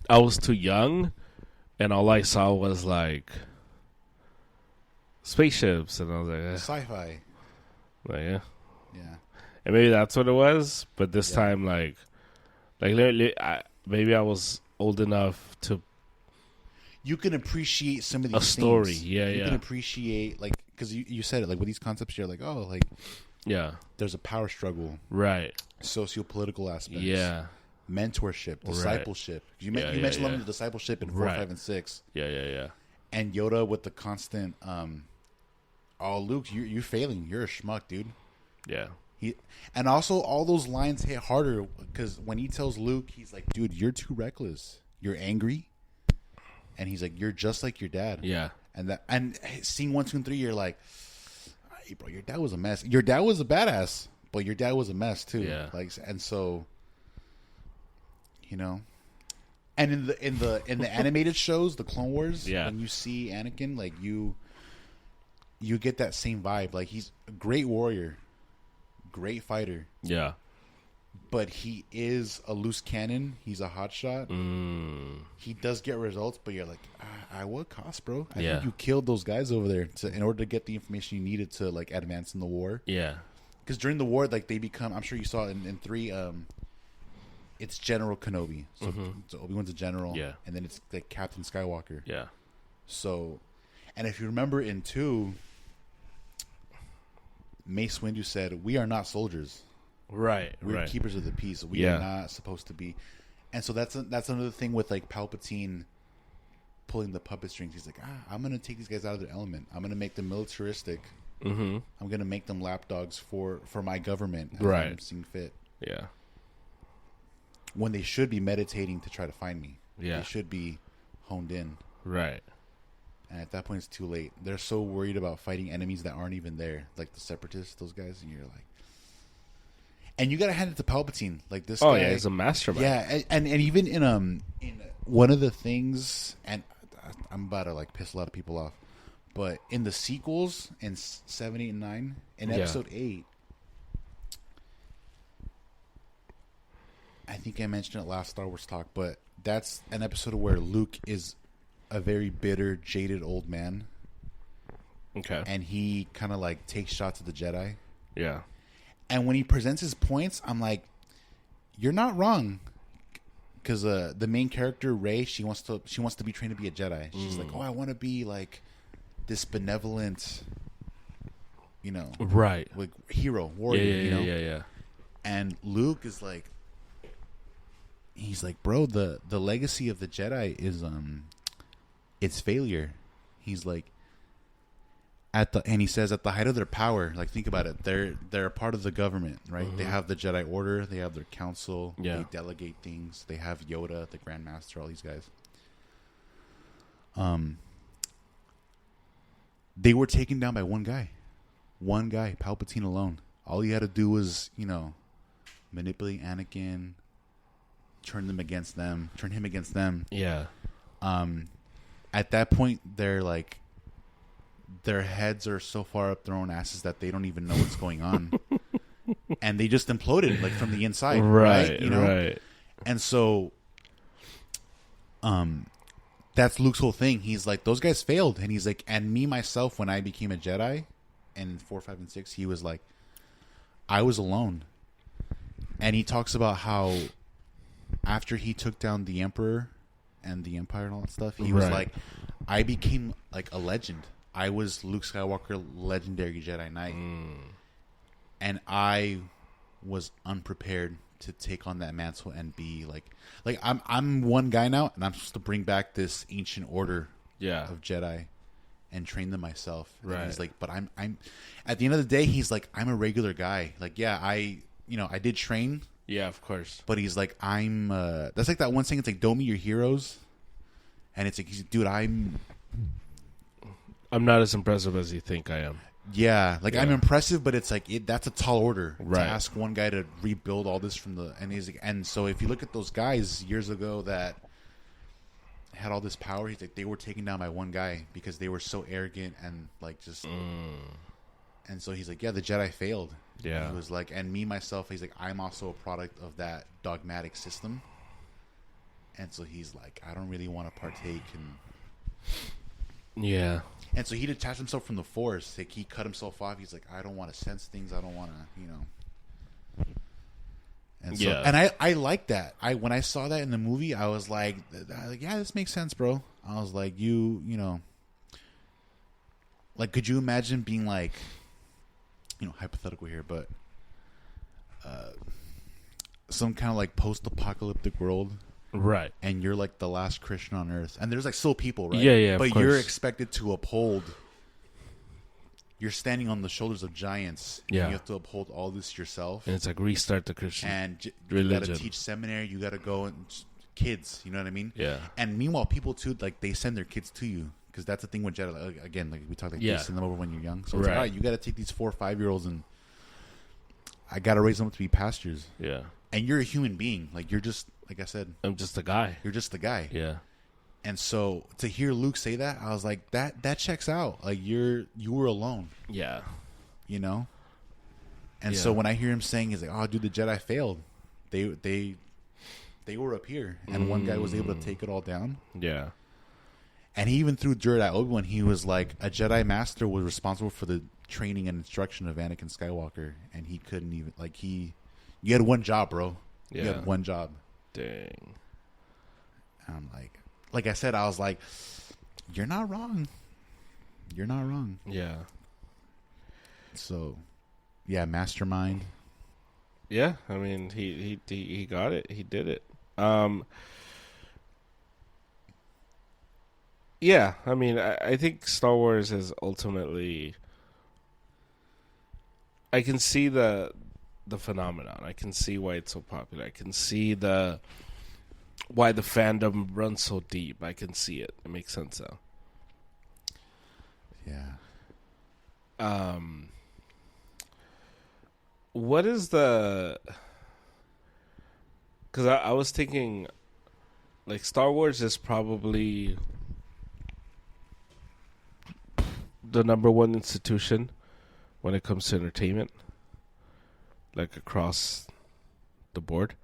I was too young and all I saw was like spaceships and I was like sci-fi. Like yeah. Yeah. And maybe that's what it was, but this time like literally, maybe I was old enough to. You can appreciate some of these story, things. You can appreciate, like, because you said it, like, with these concepts, you're like, oh, like, there's a power struggle. Right. Socio-political aspects. Yeah. Mentorship, discipleship. Right. You mentioned the discipleship in 4, 5, and 6. Yeah. And Yoda with the constant, Luke, you're failing. You're a schmuck, dude. Yeah. And also, all those lines hit harder because when he tells Luke, he's like, dude, you're too reckless. You're angry. And he's like, you're just like your dad. Yeah. And seeing 1, 2, and 3, you're like, hey, bro, your dad was a mess. Your dad was a badass, but your dad was a mess too. Yeah. Like, and so, you know, and in the animated shows, the Clone Wars, when you see Anakin, like you get that same vibe. Like, he's a great warrior. Great fighter. Yeah. But he is a loose cannon. He's a hotshot. He does get results, but you're like, at what cost, bro? I think you killed those guys over there in order to get the information you needed to, like, advance in the war. Yeah. Because during the war, like, they become, I'm sure you saw in 3, it's General Kenobi. So, so Obi-Wan's a general. Yeah. And then it's, like, Captain Skywalker. Yeah. So, and if you remember in 2... Mace Windu said, we are not soldiers. Right. We're keepers of the peace. We are not supposed to be. And so that's another thing with, like, Palpatine pulling the puppet strings. He's like, I'm going to take these guys out of their element. I'm going to make them militaristic. I'm going to make them lapdogs for my government as I'm seeing fit. Yeah. When they should be meditating to try to find me. Yeah. They should be honed in. Right. And at that point, it's too late. They're so worried about fighting enemies that aren't even there, like the Separatists, those guys. And you're like, and you gotta hand it to Palpatine, like this. Oh guy, yeah, he's a mastermind. Yeah, and even in one of the things, and I'm about to like piss a lot of people off, but in the sequels in 7, 8, and 9, in Episode 8, I think I mentioned it last Star Wars talk, but that's an episode where Luke is a very bitter, jaded old man. Okay. And he kind of like takes shots at the Jedi. Yeah. And when he presents his points, I'm like, you're not wrong. Because the main character, Rey, she wants to be trained to be a Jedi. She's like, I want to be like this benevolent, you know, like hero, warrior, you know? Yeah. And Luke is like, he's like, bro, the legacy of the Jedi is it's failure. He's like, and he says at the height of their power, like think about it, they're a part of the government, right? They have the Jedi Order, they have their council, they delegate things, they have Yoda, the Grand Master, all these guys. They were taken down by one guy, Palpatine alone. All he had to do was, manipulate Anakin, turn him against them. Yeah. At that point, they're like, their heads are so far up their own asses that they don't even know what's going on, and they just imploded like from the inside, right? Right. And so, that's Luke's whole thing. He's like, those guys failed, and he's like, and me myself, when I became a Jedi, in 4, 5, and 6, he was like, I was alone, and he talks about how after he took down the Emperor and the Empire and all that stuff, he was like, I became like a legend. I was Luke Skywalker, legendary Jedi Knight, and I was unprepared to take on that mantle and be like I'm one guy now, and I'm supposed to bring back this ancient order of Jedi and train them myself. Right. And he's like, but I'm at the end of the day, he's like, I'm a regular guy. Like, yeah, I did train. Yeah, of course. But he's like, I'm that's like that one saying, it's like, don't meet your heroes. And it's like, dude, I'm not as impressive as you think I am. Yeah, like I'm impressive, but it's like that's a tall order to ask one guy to rebuild all this from the and so if you look at those guys years ago that had all this power, he's like, they were taken down by one guy because they were so arrogant and like just and so he's like, yeah, the Jedi failed. Yeah, and he was like, and me myself, he's like, I'm also a product of that dogmatic system, and so he's like, I don't really want to partake in. Yeah. And so he detached himself from the Force. Like, he cut himself off. He's like, I don't want to sense things. I don't want to, And so, and I like that. When I saw that in the movie, I was like, yeah, this makes sense, bro. I was like, like, could you imagine being like, hypothetical here, but some kind of like post-apocalyptic world. Right. And you're like the last Christian on earth. And there's like still people, right? Yeah, but you're expected to uphold. You're standing on the shoulders of giants. Yeah. And you have to uphold all this yourself. And it's like restart the Christian religion. You got to teach seminary. You got to go and kids. You know what I mean? Yeah. And meanwhile, people too, like they send their kids to you. Because that's the thing with Jedi. Like, again, like we talked, like you send them over when you're young. So it's like, all right, you got to take these 4 or 5-year-olds and I got to raise them up to be pastors. Yeah. And you're a human being. Like, you're just, like I said, I'm just a guy. You're just the guy. Yeah. And so to hear Luke say that, I was like, that checks out. Like, you were alone. Yeah. And so when I hear him saying, he's like, oh, dude, the Jedi failed. They were up here, and one guy was able to take it all down. Yeah. And he even threw dirt at Obi-Wan. He was like, a Jedi Master was responsible for the training and instruction of Anakin Skywalker, and he couldn't even, like, you had one job, bro. You had one job. Dang. And I'm like I said, I was like, you're not wrong. You're not wrong. Yeah. So, yeah, mastermind. Yeah, I mean, he got it. He did it. Yeah, I mean, I think Star Wars is ultimately. I can see the phenomenon. I can see why it's so popular. I can see why the fandom runs so deep. I can see it. It makes sense though. Yeah. What is the? Because I was thinking, like, Star Wars is probably the number one institution when it comes to entertainment, like across the board.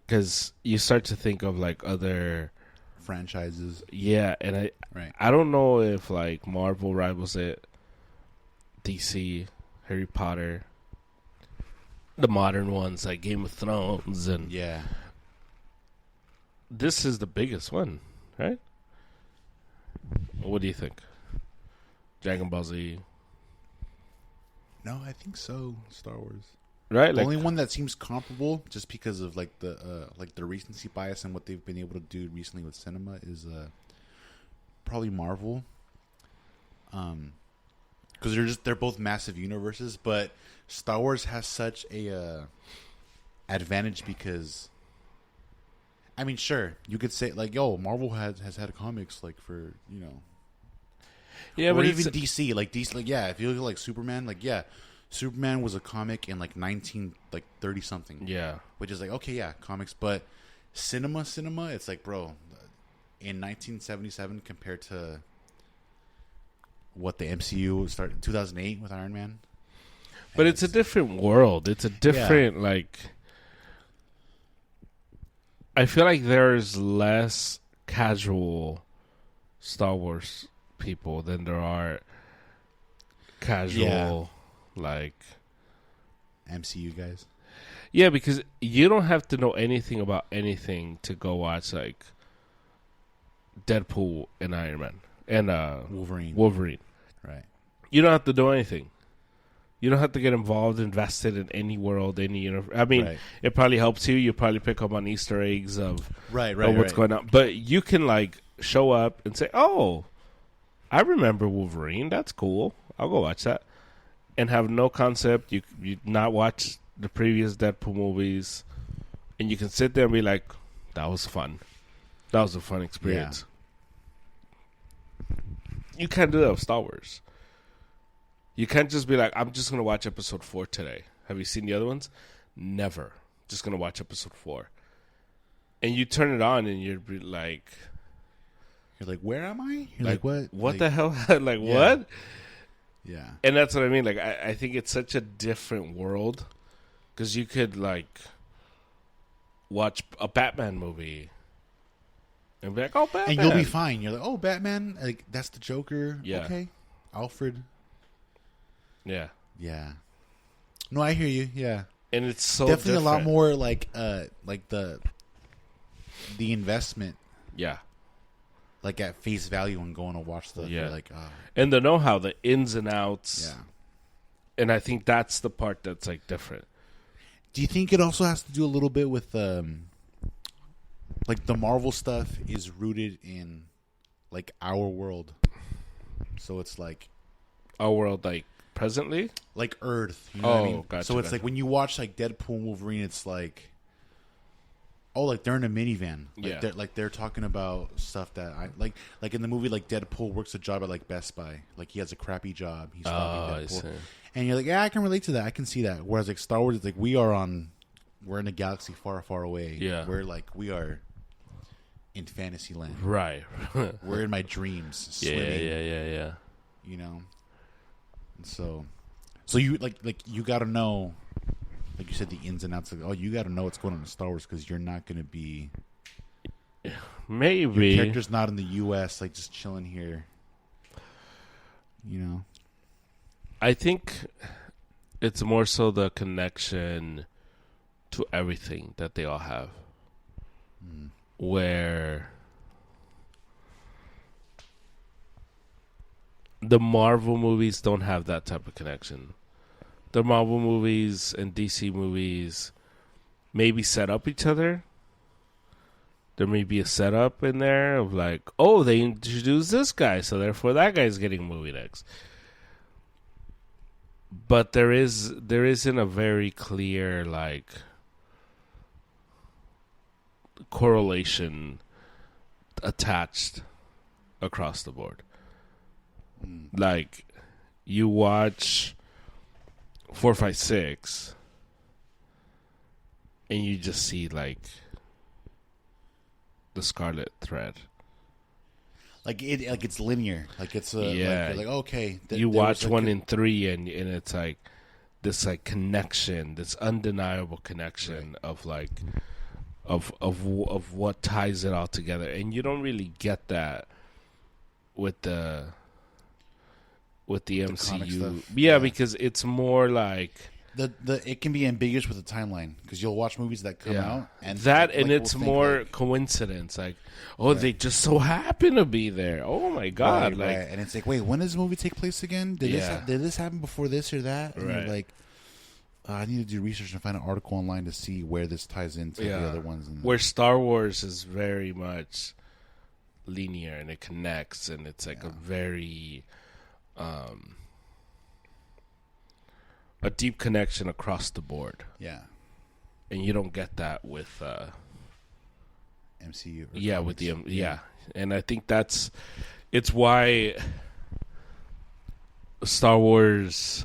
Because you start to think of like other franchises. Yeah, and I don't know if like Marvel rivals it, DC, Harry Potter, the modern ones like Game of Thrones, and this is the biggest one, right? What do you think? Dragon Ball Z. No, I think so. Star Wars, right? The only one that seems comparable, just because of like the recency bias and what they've been able to do recently with cinema, is probably Marvel. Because they're both massive universes, but Star Wars has such a advantage because, I mean, sure, you could say like, yo, Marvel has had comics like for yeah, or but even DC, like DC, like yeah, if you look at like Superman, like yeah, Superman was a comic in like 30 something, yeah, which is like okay, yeah, comics, but cinema, it's like bro, in 1977 compared to what the MCU started in 2008 with Iron Man. but it's a different world. It's a different like. I feel like there's less casual Star Wars people than there are casual like MCU guys. Yeah, because you don't have to know anything about anything to go watch like Deadpool and Iron Man and Wolverine. Right. You don't have to do anything. You don't have to get involved, invested in any world, any universe. I mean, It probably helps you. You probably pick up on Easter eggs of what's going on. But you can like show up and say, "Oh, I remember Wolverine. That's cool. I'll go watch that," and have no concept. You not watch the previous Deadpool movies, and you can sit there and be like, "That was fun. That was a fun experience." Yeah. You can't do that with Star Wars. You can't just be like, I'm just going to watch episode 4 today. Have you seen the other ones? Never. Just going to watch episode 4. And you turn it on and you're like... You're like, where am I? You're like what? What like, the hell? Like, what? Yeah. And that's what I mean. Like, I think it's such a different world. Because you could, like, watch a Batman movie. And be like, oh, Batman. And you'll be fine. You're like, oh, Batman. Like, that's the Joker. Yeah. Okay. Alfred. Yeah. Yeah. No, I hear you. Yeah. And it's so definitely different. a lot more like the investment. Yeah. Like at face value and going to watch the like and the know-how, the ins and outs. Yeah. And I think that's the part that's like different. Do you think it also has to do a little bit with like the Marvel stuff is rooted in like our world? So it's like our world, like presently, like Earth. You know what I mean? Gotcha. So it's like when you watch like Deadpool and Wolverine, it's like, oh, like they're in a minivan. Like they're talking about stuff that I like. Like in the movie, like Deadpool works a job at like Best Buy. Like he has a crappy job. He's stopping Deadpool. And you're like, yeah, I can relate to that. I can see that. Whereas like Star Wars, it's like we're in a galaxy far, far away. Yeah, we are in fantasy land. Right. We're in my dreams. Swimming, Yeah. You know. So you like you got to know, like you said, the ins and outs. Like, oh, you got to know what's going on in Star Wars because you're not going to be. Maybe your character's not in the U.S. like just chilling here. You know. I think it's more so the connection to everything that they all have, where. The Marvel movies don't have that type of connection. The Marvel movies and DC movies maybe set up each other. There may be a setup in there of like, oh, they introduced this guy, so therefore that guy's getting a movie next. But there isn't a very clear like correlation attached across the board. Like, you watch 4, 5, 6, and you just see like the Scarlet Thread. Like it's linear. Like it's like okay. You watch like 1 and 3, and it's like this like connection, this undeniable connection of like of what ties it all together, and you don't really get that with the MCU. Yeah, because it's more like it can be ambiguous with the timeline because you'll watch movies that come out and it's more like, coincidence. Like, they just so happen to be there. Oh my god! Right. And it's like, wait, when does the movie take place again? Did this happen before this or that? And you're like, I need to do research and find an article online to see where this ties into the other ones. Where Star Wars is very much linear and it connects, and it's like a very a deep connection across the board. Yeah. And you don't get that with MCU. Yeah, comics. With the yeah. And I think it's why Star Wars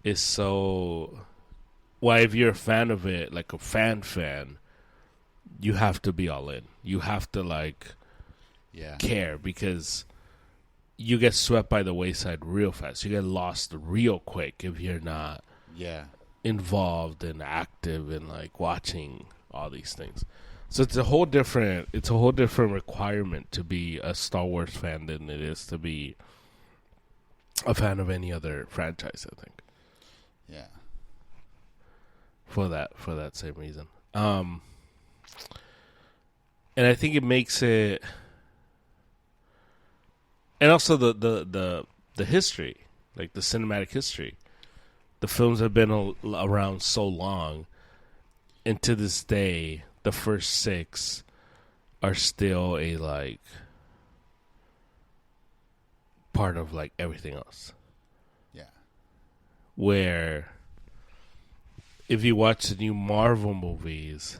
is so, why if you're a fan of it, like a fan, you have to be all in. You have to care, because you get swept by the wayside real fast. You get lost real quick if you're not involved and active and watching all these things. So it's a whole different requirement to be a Star Wars fan than it is to be a fan of any other franchise, I think. Yeah. For that same reason. And I think it makes it, and also the history, like the cinematic history. The films have been around so long, and to this day, the first 6 are still a part of everything else. Yeah. Where if you watch the new Marvel movies,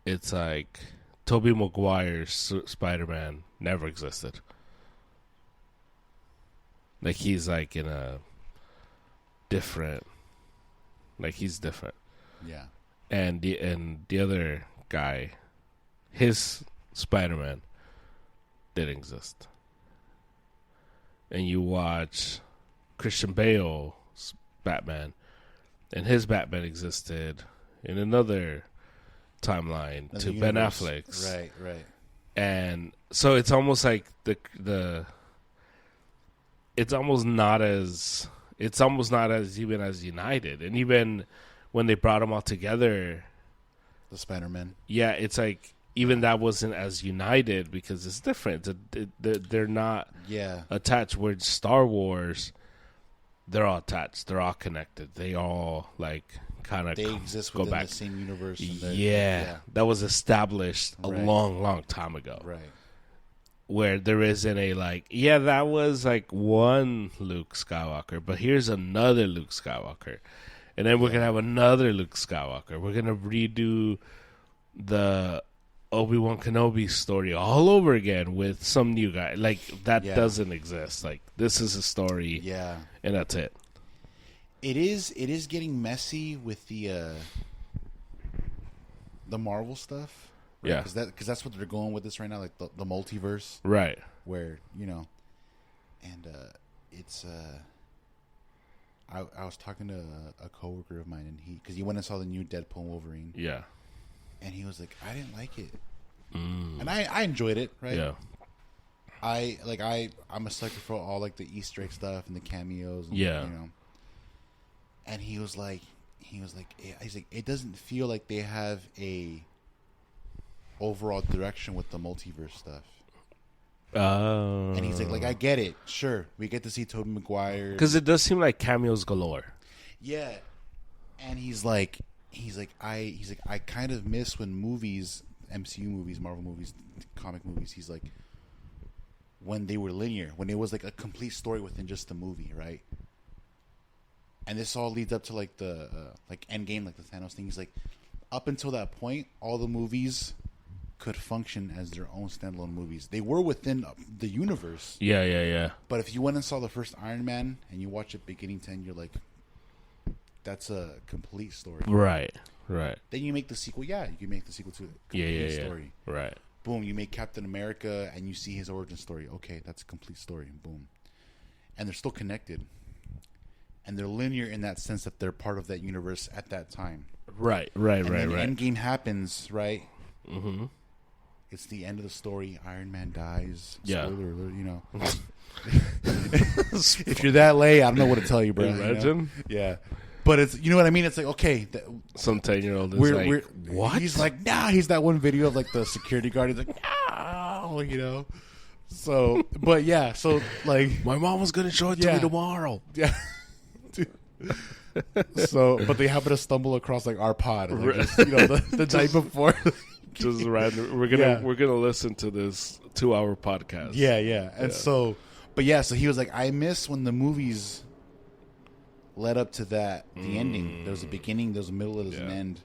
it's like Tobey Maguire's Spider-Man never existed. He's in a different, he's different. Yeah. And the other guy, his Spider-Man didn't exist. And you watch Christian Bale's Batman, and his Batman existed in another timeline to universe. Ben Affleck's. Right. And so it's almost like it's almost not as even as united. And even when they brought them all together, the Spider-Man. Yeah, it's even that wasn't as united because it's different. They're not attached. Where Star Wars, they're all attached. They're all connected. They all kind of they exist within the same universe. And that was established a long time ago. Right. Where there isn't a that was one Luke Skywalker, but here's another Luke Skywalker. And then we're going to have another Luke Skywalker. We're going to redo the Obi-Wan Kenobi story all over again with some new guy. That doesn't exist. This is a story. Yeah. And that's it. It is getting messy with the Marvel stuff. Right? Yeah. Because that's what they're going with this right now, the multiverse. Right. Where, and it's... I was talking to a coworker of mine, and because he went and saw the new Deadpool and Wolverine. Yeah. And he was like, I didn't like it. And I enjoyed it, right? Yeah. I'm a sucker for all the Easter egg stuff and the cameos. And, And he was like, it doesn't feel like they have a overall direction with the multiverse stuff. And he's like, I get it. Sure, we get to see Tobey Maguire because it does seem like cameos galore. Yeah, and he's like, I kind of miss when movies, MCU movies, Marvel movies, comic movies. He's like, when they were linear, when it was a complete story within just the movie, right? And this all leads up to the Endgame, the Thanos thing. He's like, up until that point, all the movies could function as their own standalone movies. They were within the universe. Yeah. But if you went and saw the first Iron Man and you watch it beginning to end, you're like, that's a complete story. Right. Then you make the sequel. Yeah, you can make the sequel to a complete story. Right. Boom, you make Captain America and you see his origin story. Okay, that's a complete story. Boom. And they're still connected. And they're linear in that sense that they're part of that universe at that time. Right. Endgame happens, right? Mm-hmm. It's the end of the story. Iron Man dies. Yeah. Spoiler alert, If you're that late, I don't know what to tell you, bro. Imagine. Yeah. But it's, you know what I mean? It's okay. Some 10-year-old is what? He's like, nah. He's that one video of the security guard. He's like, no, So, but yeah. So my mom was going to show it to me tomorrow. Yeah. So, but they happen to stumble across our pod, the night before. Just random. We're gonna listen to this 2-hour podcast. Yeah. And so he was like, I miss when the movies led up to that, the ending. There was a beginning, there was a middle, there was an end,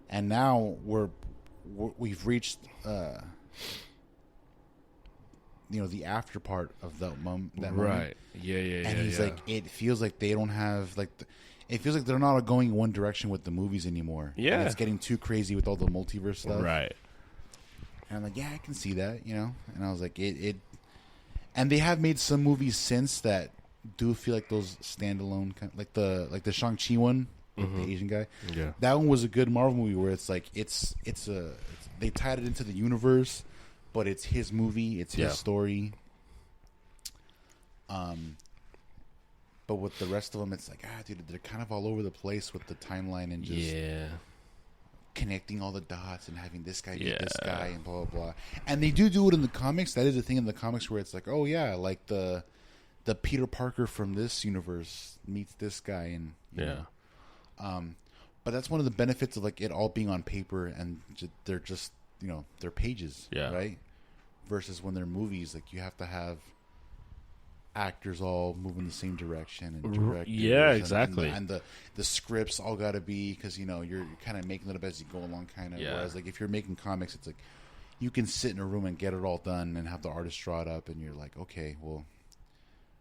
and now we've reached, the after part of that moment. Right. Yeah. And he's like, it feels like they don't have it feels like they're not going one direction with the movies anymore. Yeah, and it's getting too crazy with all the multiverse stuff. Right. And I'm like, yeah, I can see that, And I was like, it. And they have made some movies since that do feel like those standalone, like the Shang-Chi one, the Asian guy. Yeah, that one was a good Marvel movie where it's like they tied it into the universe, but it's his movie, it's his story. But with the rest of them, it's like, dude, they're kind of all over the place with the timeline and just connecting all the dots and having this guy meet this guy and blah, blah, blah. And they do it in the comics. That is the thing in the comics where it's like, oh, yeah, like the Peter Parker from this universe meets this guy. And but that's one of the benefits of like it all being on paper and they're just, they're pages, right? Versus when they're movies, like you have to have actors all moving the same direction and directors exactly, and the scripts all got to be, because you're kind of making it up as you go along, kind of. Whereas like if you're making comics, it's like you can sit in a room and get it all done and have the artist draw it up, and you're like, okay, well,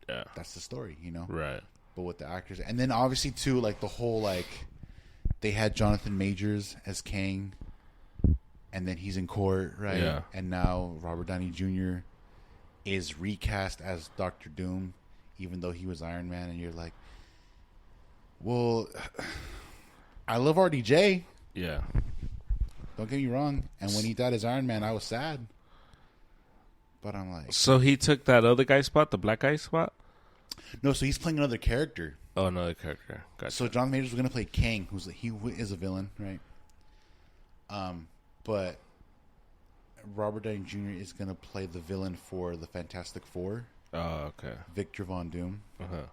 that's the story, right? But with the actors, and then obviously too, like the whole like they had Jonathan Majors as Kang, and then he's in court, right? And now Robert Downey Jr. is recast as Dr. Doom, even though he was Iron Man, and you're like, well, I love RDJ. Yeah. Don't get me wrong. And when he died as Iron Man, I was sad. But I'm like... So he took that other guy's spot, the black guy's spot? No, so he's playing another character. Oh, another character. Gotcha. So John Majors was going to play Kang, who is a villain, right? But... Robert Downey Jr. is going to play the villain for the Fantastic Four. Oh, okay. Victor Von Doom. Uh-huh.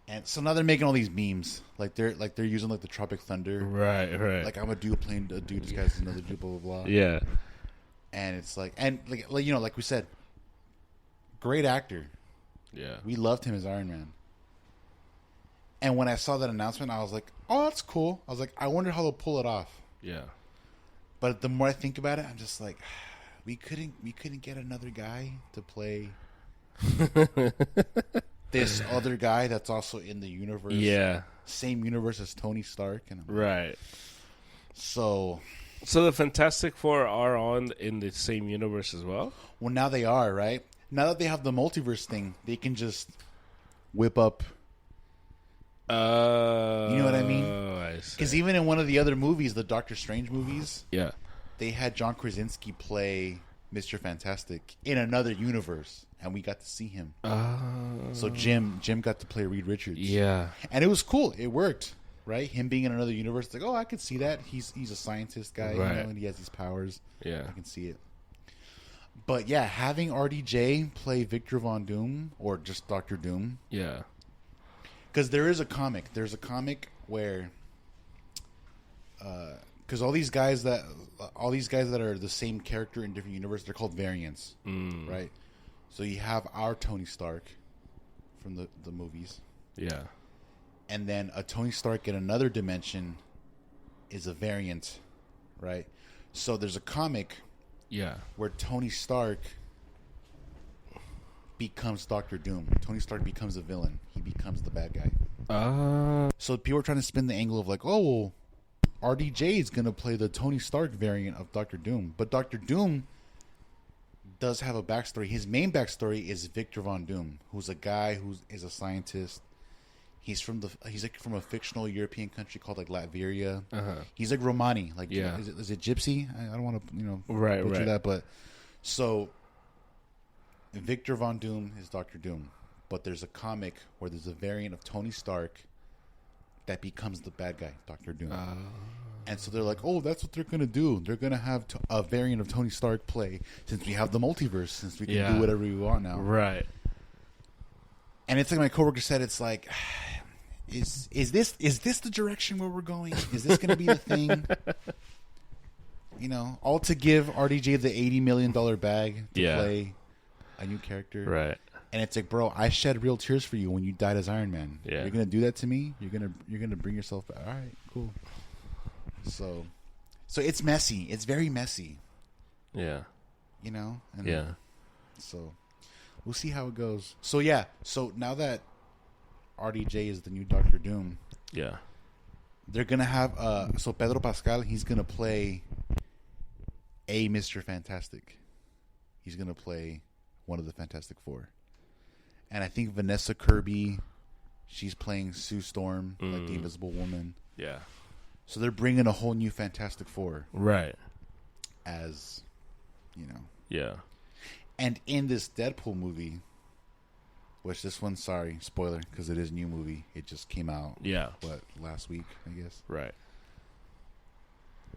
And so now they're making all these memes, like they're using like the Tropic Thunder, right? Like I'm a dude playing a dude disguised as another dude, blah blah blah. Yeah. And it's like, and like like we said, great actor. Yeah. We loved him as Iron Man. And when I saw that announcement, I was like, oh, that's cool. I was like, I wonder how they'll pull it off. Yeah. But the more I think about it, I'm just like, we couldn't get another guy to play this other guy that's also in the universe. Yeah. Same universe as Tony Stark. And right. So the Fantastic Four are on in the same universe as well? Well, now they are, right? Now that they have the multiverse thing, they can just whip up... you know what I mean? Because even in one of the other movies, the Doctor Strange movies, they had John Krasinski play Mr. Fantastic in another universe, and we got to see him. So Jim got to play Reed Richards. Yeah, and it was cool. It worked, right? Him being in another universe, it's like, oh, I could see that. He's a scientist guy, right? And he has these powers. Yeah, I can see it. But yeah, having RDJ play Victor Von Doom or just Dr. Doom, because there's a comic where, because all these guys that are the same character in different universes, they're called variants, right? So you have our Tony Stark from the movies, and then a Tony Stark in another dimension is a variant, right? So there's a comic, where Tony Stark becomes Dr. Doom. Tony Stark becomes a villain. He becomes the bad guy. So people are trying to spin the angle of like, oh, well, RDJ is going to play the Tony Stark variant of Dr. Doom. But Dr. Doom does have a backstory. His main backstory is Victor Von Doom, who's a guy who is a scientist. He's from a fictional European country called like Latveria. He's like Romani, like is it Gypsy? I don't want to butcher that, but so Victor Von Doom is Dr. Doom, but there's a comic where there's a variant of Tony Stark that becomes the bad guy, Dr. Doom. And so they're like, oh, that's what they're going to do. They're going to have a variant of Tony Stark play, since we have the multiverse, since we can do whatever we want now. Right. And it's like my coworker said, it's like, is this the direction where we're going? Is this going to be the thing? all to give RDJ the $80 million bag to play a new character. Right. And it's like, bro, I shed real tears for you when you died as Iron Man. Yeah. You're gonna do that to me? You're gonna bring yourself back. All right, cool. So it's messy. It's very messy. Yeah. And yeah. So we'll see how it goes. So yeah. So now that RDJ is the new Doctor Doom. Yeah. They're gonna have so Pedro Pascal, he's gonna play a Mr. Fantastic. He's gonna play one of the Fantastic Four. And I think Vanessa Kirby, she's playing Sue Storm, like the Invisible Woman. Yeah. So they're bringing a whole new Fantastic Four. Right. As, Yeah. And in this Deadpool movie, which this one, sorry, spoiler, because it is a new movie. It just came out, last week, I guess. Right.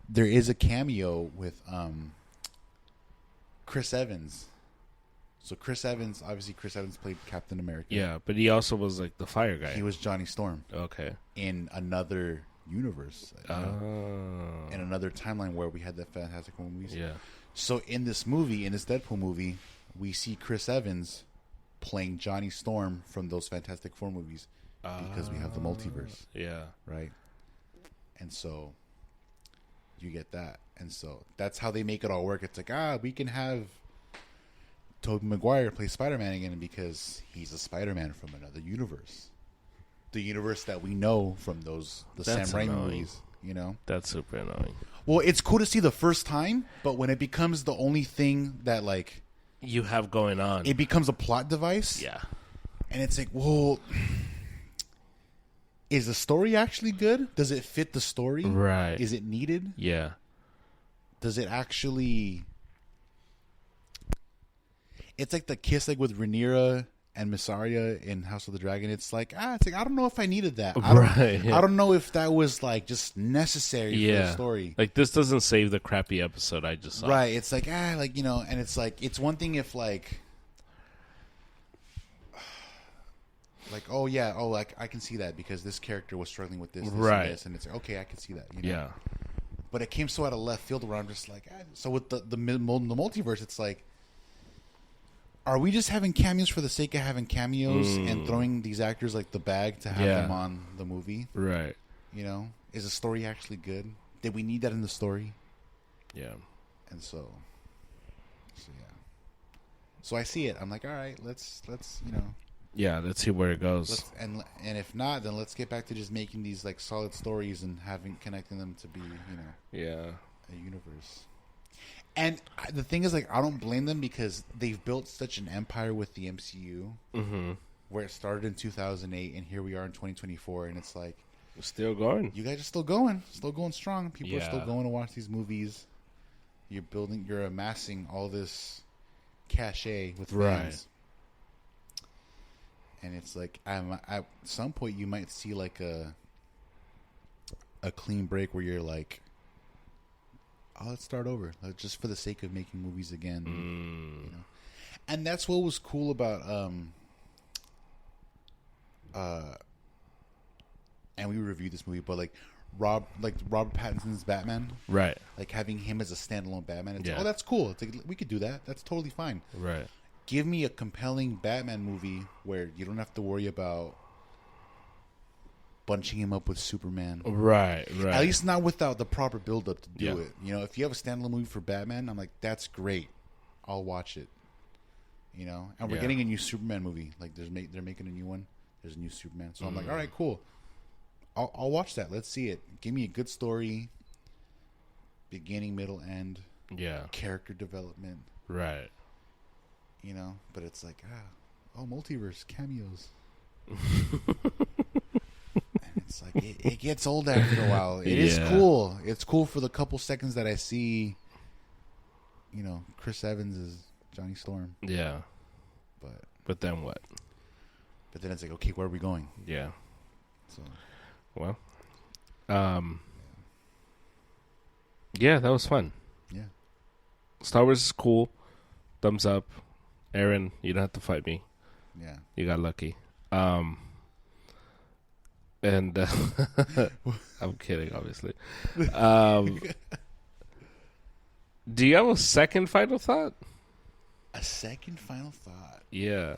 There is a cameo with Chris Evans. So Chris Evans played Captain America. Yeah, but he also was like the fire guy. He was Johnny Storm. Okay. In another universe. In another timeline where we had the Fantastic Four movies. Yeah. So in this movie, in this Deadpool movie, we see Chris Evans playing Johnny Storm from those Fantastic Four movies because we have the multiverse. Yeah. Right? And so you get that. And so that's how they make it all work. It's like, we can have Tobey Maguire play Spider-Man again because he's a Spider-Man from another universe. The universe that we know from the Sam Raimi movies, That's super annoying. Well, it's cool to see the first time, but when it becomes the only thing that, like, you have going on, it becomes a plot device. Yeah. And it's like, well, is the story actually good? Does it fit the story? Right. Is it needed? Yeah. Does it actually... It's like the kiss like with Rhaenyra and Mysaria in House of the Dragon. It's like, I don't know if I needed that. I don't know if that was like just necessary for the story. Like, this doesn't save the crappy episode I just saw. Right. It's like, and it's like, it's one thing if like, I can see that because this character was struggling with this, right. and this, and it's like, okay, I can see that. Yeah. But it came so out of left field where I'm just like, so with the multiverse, it's like, are we just having cameos for the sake of having cameos and throwing these actors like the bag to have them on the movie? Right. Is the story actually good? Did we need that in the story? Yeah. And so yeah. So I see it. I'm like, all right, let's Yeah, let's see where it goes. And if not, then let's get back to just making these like solid stories and connecting them to be, a universe. And the thing is, like, I don't blame them because they've built such an empire with the MCU, where it started in 2008, and here we are in 2024, and it's like, we're still going. You guys are still going strong. People are still going to watch these movies. You're amassing all this cachet with fans. Right. And it's like, at some point, you might see like a clean break where you're like, let's start over, just for the sake of making movies again. And that's what was cool about and we reviewed this movie, but like Robert Pattinson's Batman, right? Like having him as a standalone Batman. It's like, that's cool. It's like, we could do that. That's totally fine. Right. Give me a compelling Batman movie where you don't have to worry about bunching him up with Superman. Right. At least not without the proper build-up to do it. If you have a standalone movie for Batman, I'm like, that's great. I'll watch it. And we're getting a new Superman movie. Like, they're making a new one. There's a new Superman. So I'm like, all right, cool. I'll watch that. Let's see it. Give me a good story. Beginning, middle, end. Yeah. Character development. Right. But it's like, multiverse, cameos. It's like it gets old after a while. It is cool. It's cool for the couple seconds that I see, Chris Evans is Johnny Storm. Yeah. But then what? But then it's like, okay, where are we going? Yeah. So, well, yeah, that was fun. Yeah. Star Wars is cool. Thumbs up. Aaron, you don't have to fight me. Yeah. You got lucky. And I'm kidding, obviously. Do you have a second final thought? A second final thought. Yeah.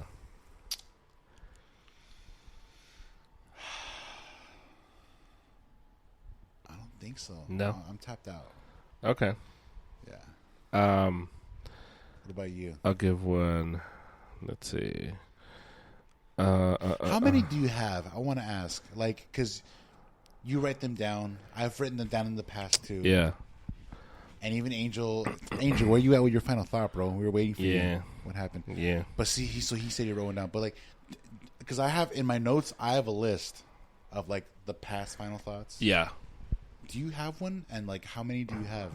I don't think so. No. I'm tapped out. Okay. Yeah. What about you? I'll give one. Let's see. How many do you have? I want to ask. Like, because you write them down. I've written them down in the past, too. Yeah. And even Angel, where you at with your final thought, bro? We were waiting for you. What happened? Yeah. But see, he said you're rolling down. But, like, because I have, in my notes, I have a list of, like, the past final thoughts. Yeah. Do you have one? And, like, how many do you have?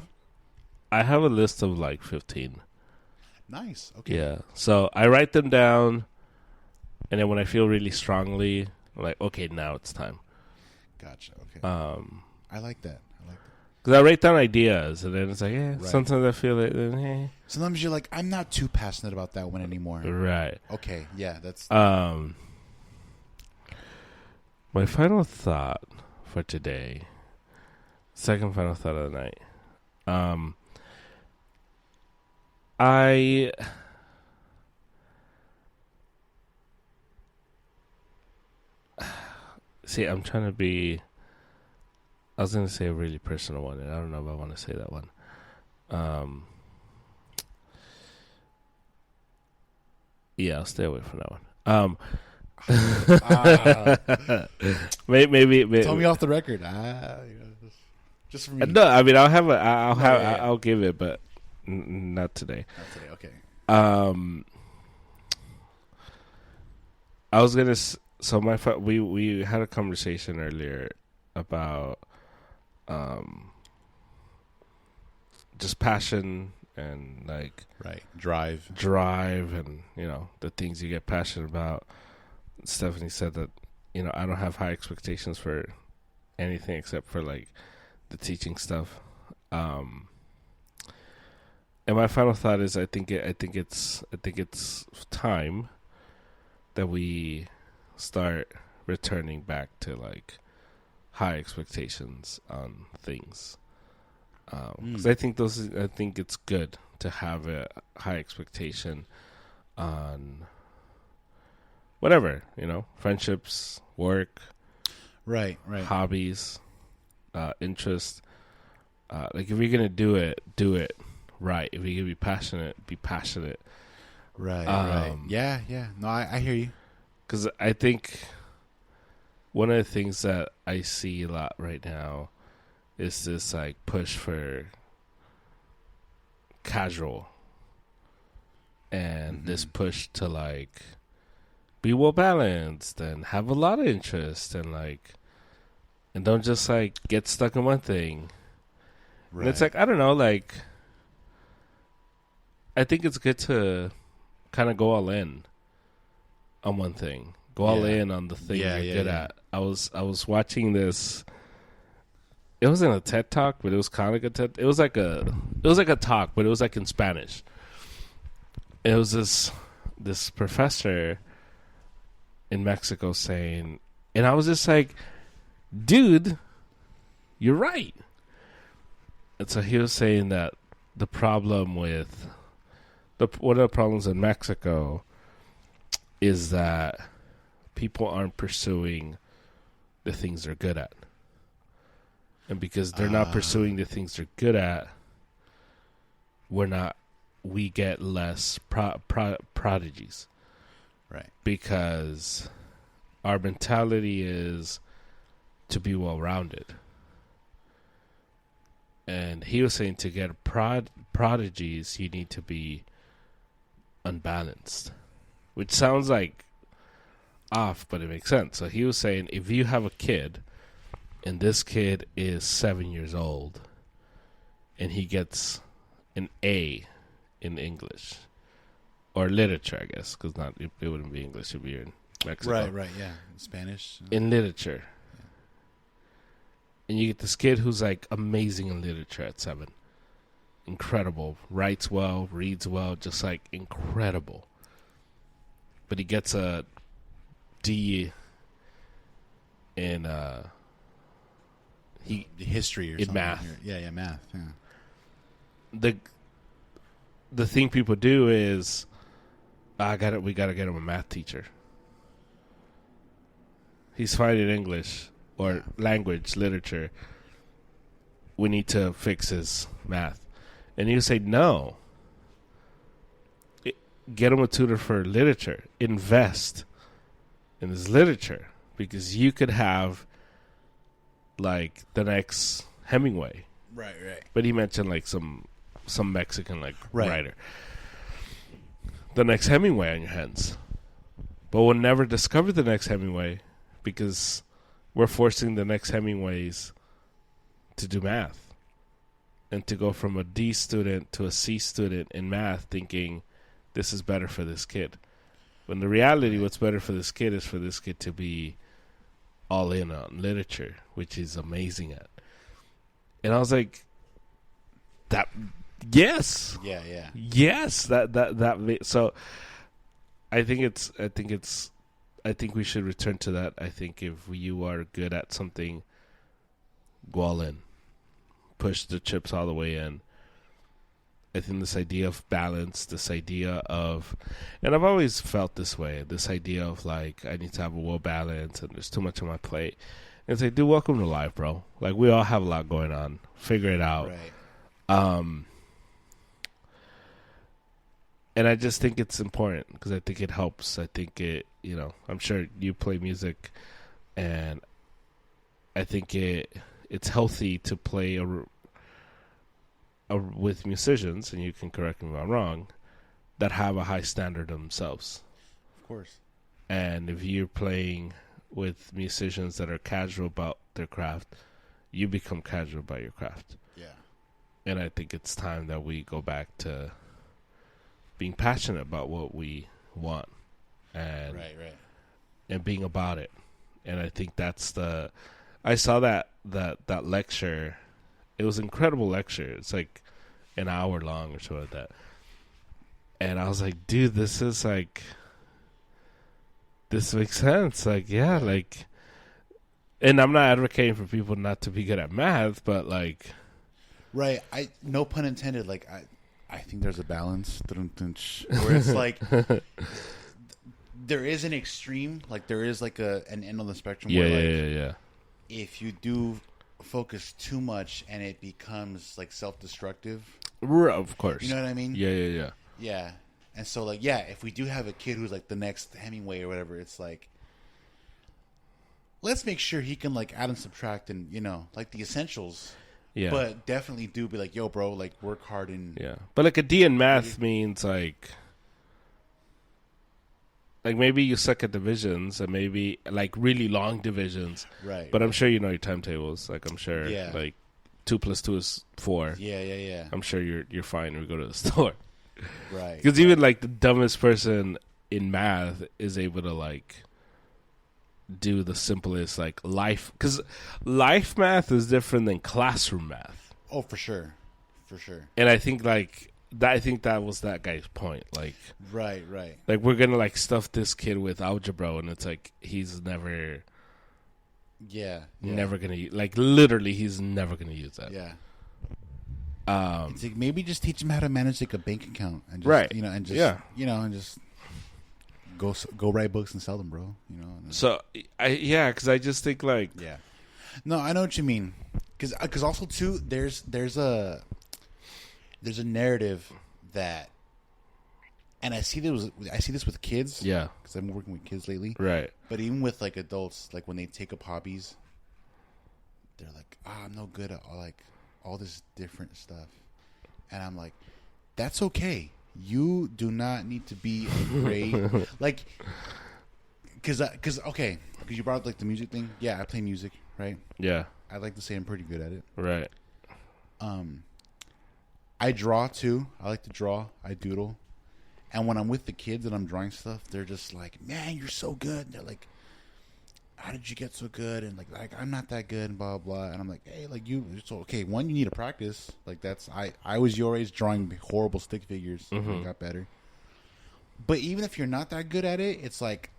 I have a list of, like, 15. Nice. Okay. Yeah. So I write them down, and then when I feel really strongly, I'm like, okay, now it's time. Gotcha. Okay. I like that. Because I write down ideas, and then it's like, yeah, Right. sometimes I feel it, then, hey. Sometimes you're like, I'm not too passionate about that one anymore. Right. Okay. Yeah, that's... My final thought for today, second final thought of the night. See, I'm trying to be... I was going to say a really personal one, and I don't know if I want to say that one. Yeah, I'll stay away from that one. Maybe Tell me off the record. Just for me. No, I mean I'll Yeah. I'll give it, but not today. Not today. Okay. I was gonna. So we had a conversation earlier about just passion and like Right. Drive and the things you get passionate about. Stephanie said that I don't have high expectations for anything except for like the teaching stuff. And my final thought is I think it's time that we start returning back to like high expectations on things. 'Cause I think it's good to have a high expectation on whatever, friendships, work, right. hobbies, interest. Like if you're gonna do it right. If you're gonna be passionate. Right. Yeah. No, I hear you. Because I think one of the things that I see a lot right now is this like push for casual and this push to like be well balanced and have a lot of interest and don't just like get stuck in one thing. Right. And it's like, I don't know, like I think it's good to kind of go all in on one thing. Go all in on the thing you're good at. I was watching this. It wasn't a TED Talk, but it was kind of like a TED. It was like a talk, but it was like in Spanish. It was this professor in Mexico saying, and I was just like, dude, you're right. And so he was saying that the problem with one of the problems in Mexico is that people aren't pursuing the things they're good at. And because they're not pursuing the things they're good at, we get less prodigies. Right. Because our mentality is to be well-rounded. And he was saying to get prodigies, you need to be unbalanced. Which sounds like off, but it makes sense. So he was saying if you have a kid and this kid is 7 years old and he gets an A in English or literature, I guess, because it wouldn't be English if you're in Mexico. Right, yeah. Spanish. In literature. Yeah. And you get this kid who's like amazing in literature at 7. Incredible. Writes well, reads well, just like incredible. But he gets a D in history or in something. math. Yeah, math. Yeah. the thing people do is, we gotta get him a math teacher. He's fine in English or language, literature. We need to fix his math. And you say, no. Get him a tutor for literature. Invest in his literature. Because you could have, like, the next Hemingway. Right. But he mentioned, like, some Mexican, like, right. writer. The next Hemingway on your hands. But we'll never discover the next Hemingway because we're forcing the next Hemingways to do math and to go from a D student to a C student in math thinking this is better for this kid. When the reality, what's better for this kid is for this kid to be all in on literature, which he's amazing at. And I was like, yes. Yeah. Yes. So I think we should return to that. I think if you are good at something, go all in. Push the chips all the way in. I think this idea of balance, this idea of, and I've always felt this way, this idea of like, I need to have a well balance and there's too much on my plate. And it's like, dude, welcome to life, bro. Like, we all have a lot going on. Figure it out. Right. And I just think it's important because I think it helps. I think it, I'm sure you play music, and I think it's healthy to play with musicians, and you can correct me if I'm wrong, that have a high standard themselves. Of course. And if you're playing with musicians that are casual about their craft, you become casual about your craft. Yeah. And I think it's time that we go back to being passionate about what we want and right. and being about it. And I think I saw that lecture. It was an incredible lecture. It's like an hour long or something like that. And I was like, dude, this makes sense. Like, yeah, like, and I'm not advocating for people not to be good at math, but like, right. No pun intended. Like, I think there's a balance where it's like there is an extreme, like there is like an end on the spectrum. Yeah. If you do focus too much and it becomes like self-destructive, of course, you know what I mean? Yeah. And so like, if we do have a kid who's like the next Hemingway or whatever, it's like, let's make sure he can like add and subtract and like the essentials. Yeah. But definitely do be like, yo, bro, like work hard and But like a D in math means like maybe you suck at divisions and maybe like really long divisions. Right. But I'm sure you know your timetables. Like I'm sure like 2 + 2 is 4. Yeah. I'm sure you're fine when we go to the store. Right. Because even like the dumbest person in math is able to like do the simplest like life, because life math is different than classroom math. Oh, for sure. And I think like that. I think that was that guy's point. Like, right. Like we're gonna like stuff this kid with algebra, and it's like he's never. Yeah. Never gonna like literally, he's never gonna use that. Yeah. It's like maybe just teach him how to manage like a bank account and just, right. And just and just go write books and sell them, bro. So because I just think like no, I know what you mean. Because also too, there's a narrative that, and I see this with kids. Yeah, because I've been working with kids lately. Right. But even with like adults, like when they take up hobbies, they're like, I'm no good at all this different stuff, and I'm like, that's okay. You do not need to be a great like, because you brought up like the music thing. Yeah, I play music, right? Yeah, I'd like to say I'm pretty good at it. Right. I draw too. I like to draw. I doodle, and when I'm with the kids and I'm drawing stuff, they're just like, "Man, you're so good." They're like, how did you get so good? And like I'm not that good and blah blah. And I'm like, hey, like so okay. One, you need to practice. Like that's I was your age drawing horrible stick figures. I got better. But even if you're not that good at it, it's like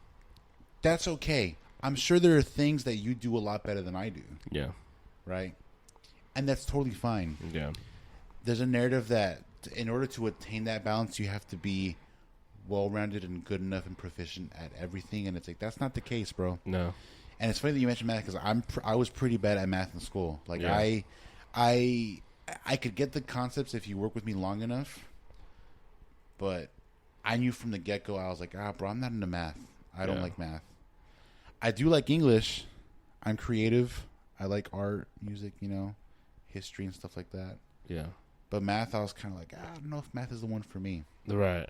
that's okay. I'm sure there are things that you do a lot better than I do. Yeah. Right. And that's totally fine. Yeah. There's a narrative that in order to attain that balance, you have to be well-rounded and good enough and proficient at everything. And it's like, that's not the case, bro. No. And it's funny that you mentioned math because I was pretty bad at math in school. Like Yeah. I could get the concepts if you work with me long enough, but I knew from the get-go, I was like, bro, I'm not into math. I don't like math. I do like English. I'm creative. I like art, music, history and stuff like that. Yeah. But math, I was kind of like, I don't know if math is the one for me. Right.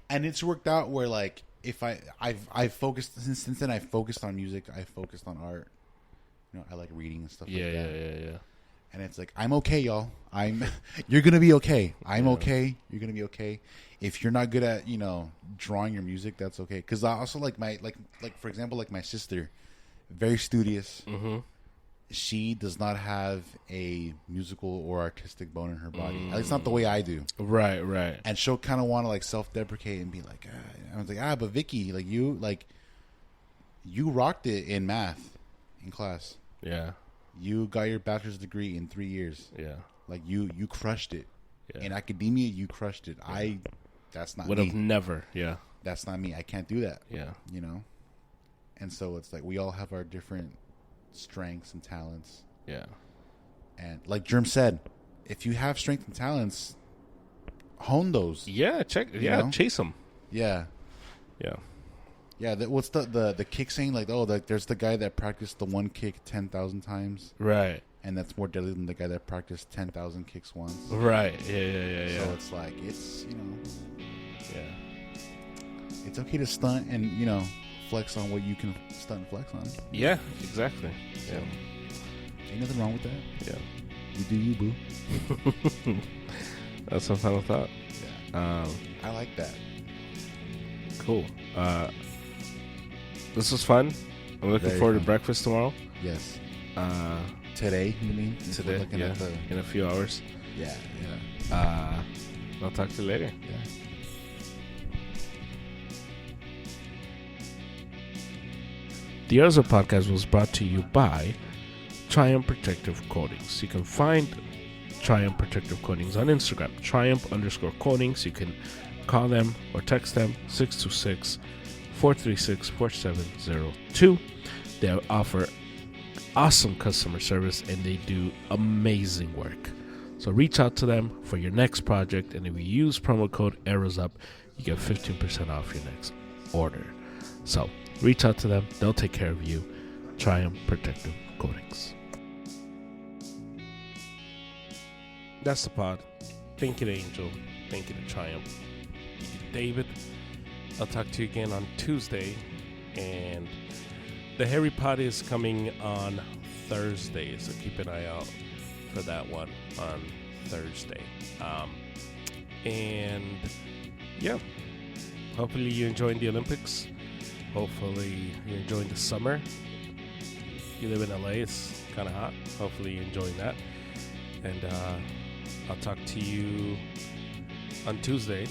And it's worked out where, like, if I've focused since then, I focused on music. I focused on art. I like reading and stuff like that. Yeah. And it's like, I'm okay, y'all. You're gonna be okay. I'm okay. You're gonna be okay. If you're not good at, drawing your music, that's okay. Because I also like for example, like my sister, very studious. Mm-hmm. She does not have a musical or artistic bone in her body. At least not the way I do. Right. And she'll kind of want to like self-deprecate and be like, I was like, but Vicky, like you rocked it in math in class. Yeah. You got your bachelor's degree in 3 years. Yeah. Like you crushed it. Yeah. In academia, you crushed it. Yeah. That's not Would me. have never. Yeah. That's not me. I can't do that. Yeah. And so it's like we all have our different strengths and talents. Yeah. And like Germ said, if you have strengths and talents, hone those. Yeah. Chase them. Yeah. What's the kick saying? Like, there's the guy that practiced the one kick 10,000 times. Right. And that's more deadly than the guy that practiced 10,000 kicks once. Right. Yeah. So it's like, it's, Yeah. it's okay to stunt and, flex on what you can stunt and flex on. Yeah, exactly. Yeah. Ain't nothing wrong with that. Yeah. You do you, boo. That's my final thought. Yeah. I like that. Cool. This was fun. I'm looking Very forward fun. to breakfast tomorrow. Yes. Uh, Today, you mean? Today, yeah. In a few hours. Yeah. I'll talk to you later. Yeah. The Arizona Podcast was brought to you by Triumph Protective Coatings. You can find Triumph Protective Coatings on Instagram, Triumph_coatings. You can call them or text them 626-436-4702. They offer awesome customer service and they do amazing work. So reach out to them for your next project, and if you use promo code ARROWSUP, you get 15% off your next order. So reach out to them. They'll take care of you. Triumph Protective Coatings. That's the pod. Thank you to Angel. Thank you to Triumph. Thank you to David. I'll talk to you again on Tuesday. And the Harry Pod is coming on Thursday, so keep an eye out for that one on Thursday. And yeah, hopefully you're enjoying the Olympics. Hopefully you're enjoying the summer. You live in LA, it's kind of hot. Hopefully you're enjoying that. And I'll talk to you on Tuesday.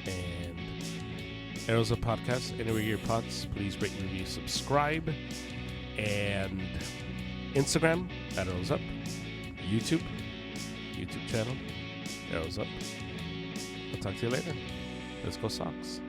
And Arrows of Podcast, anywhere your pods, please rate, review, subscribe. And Instagram, Arrows Up. YouTube channel, Arrows Up. I'll talk to you later. Let's go Sox.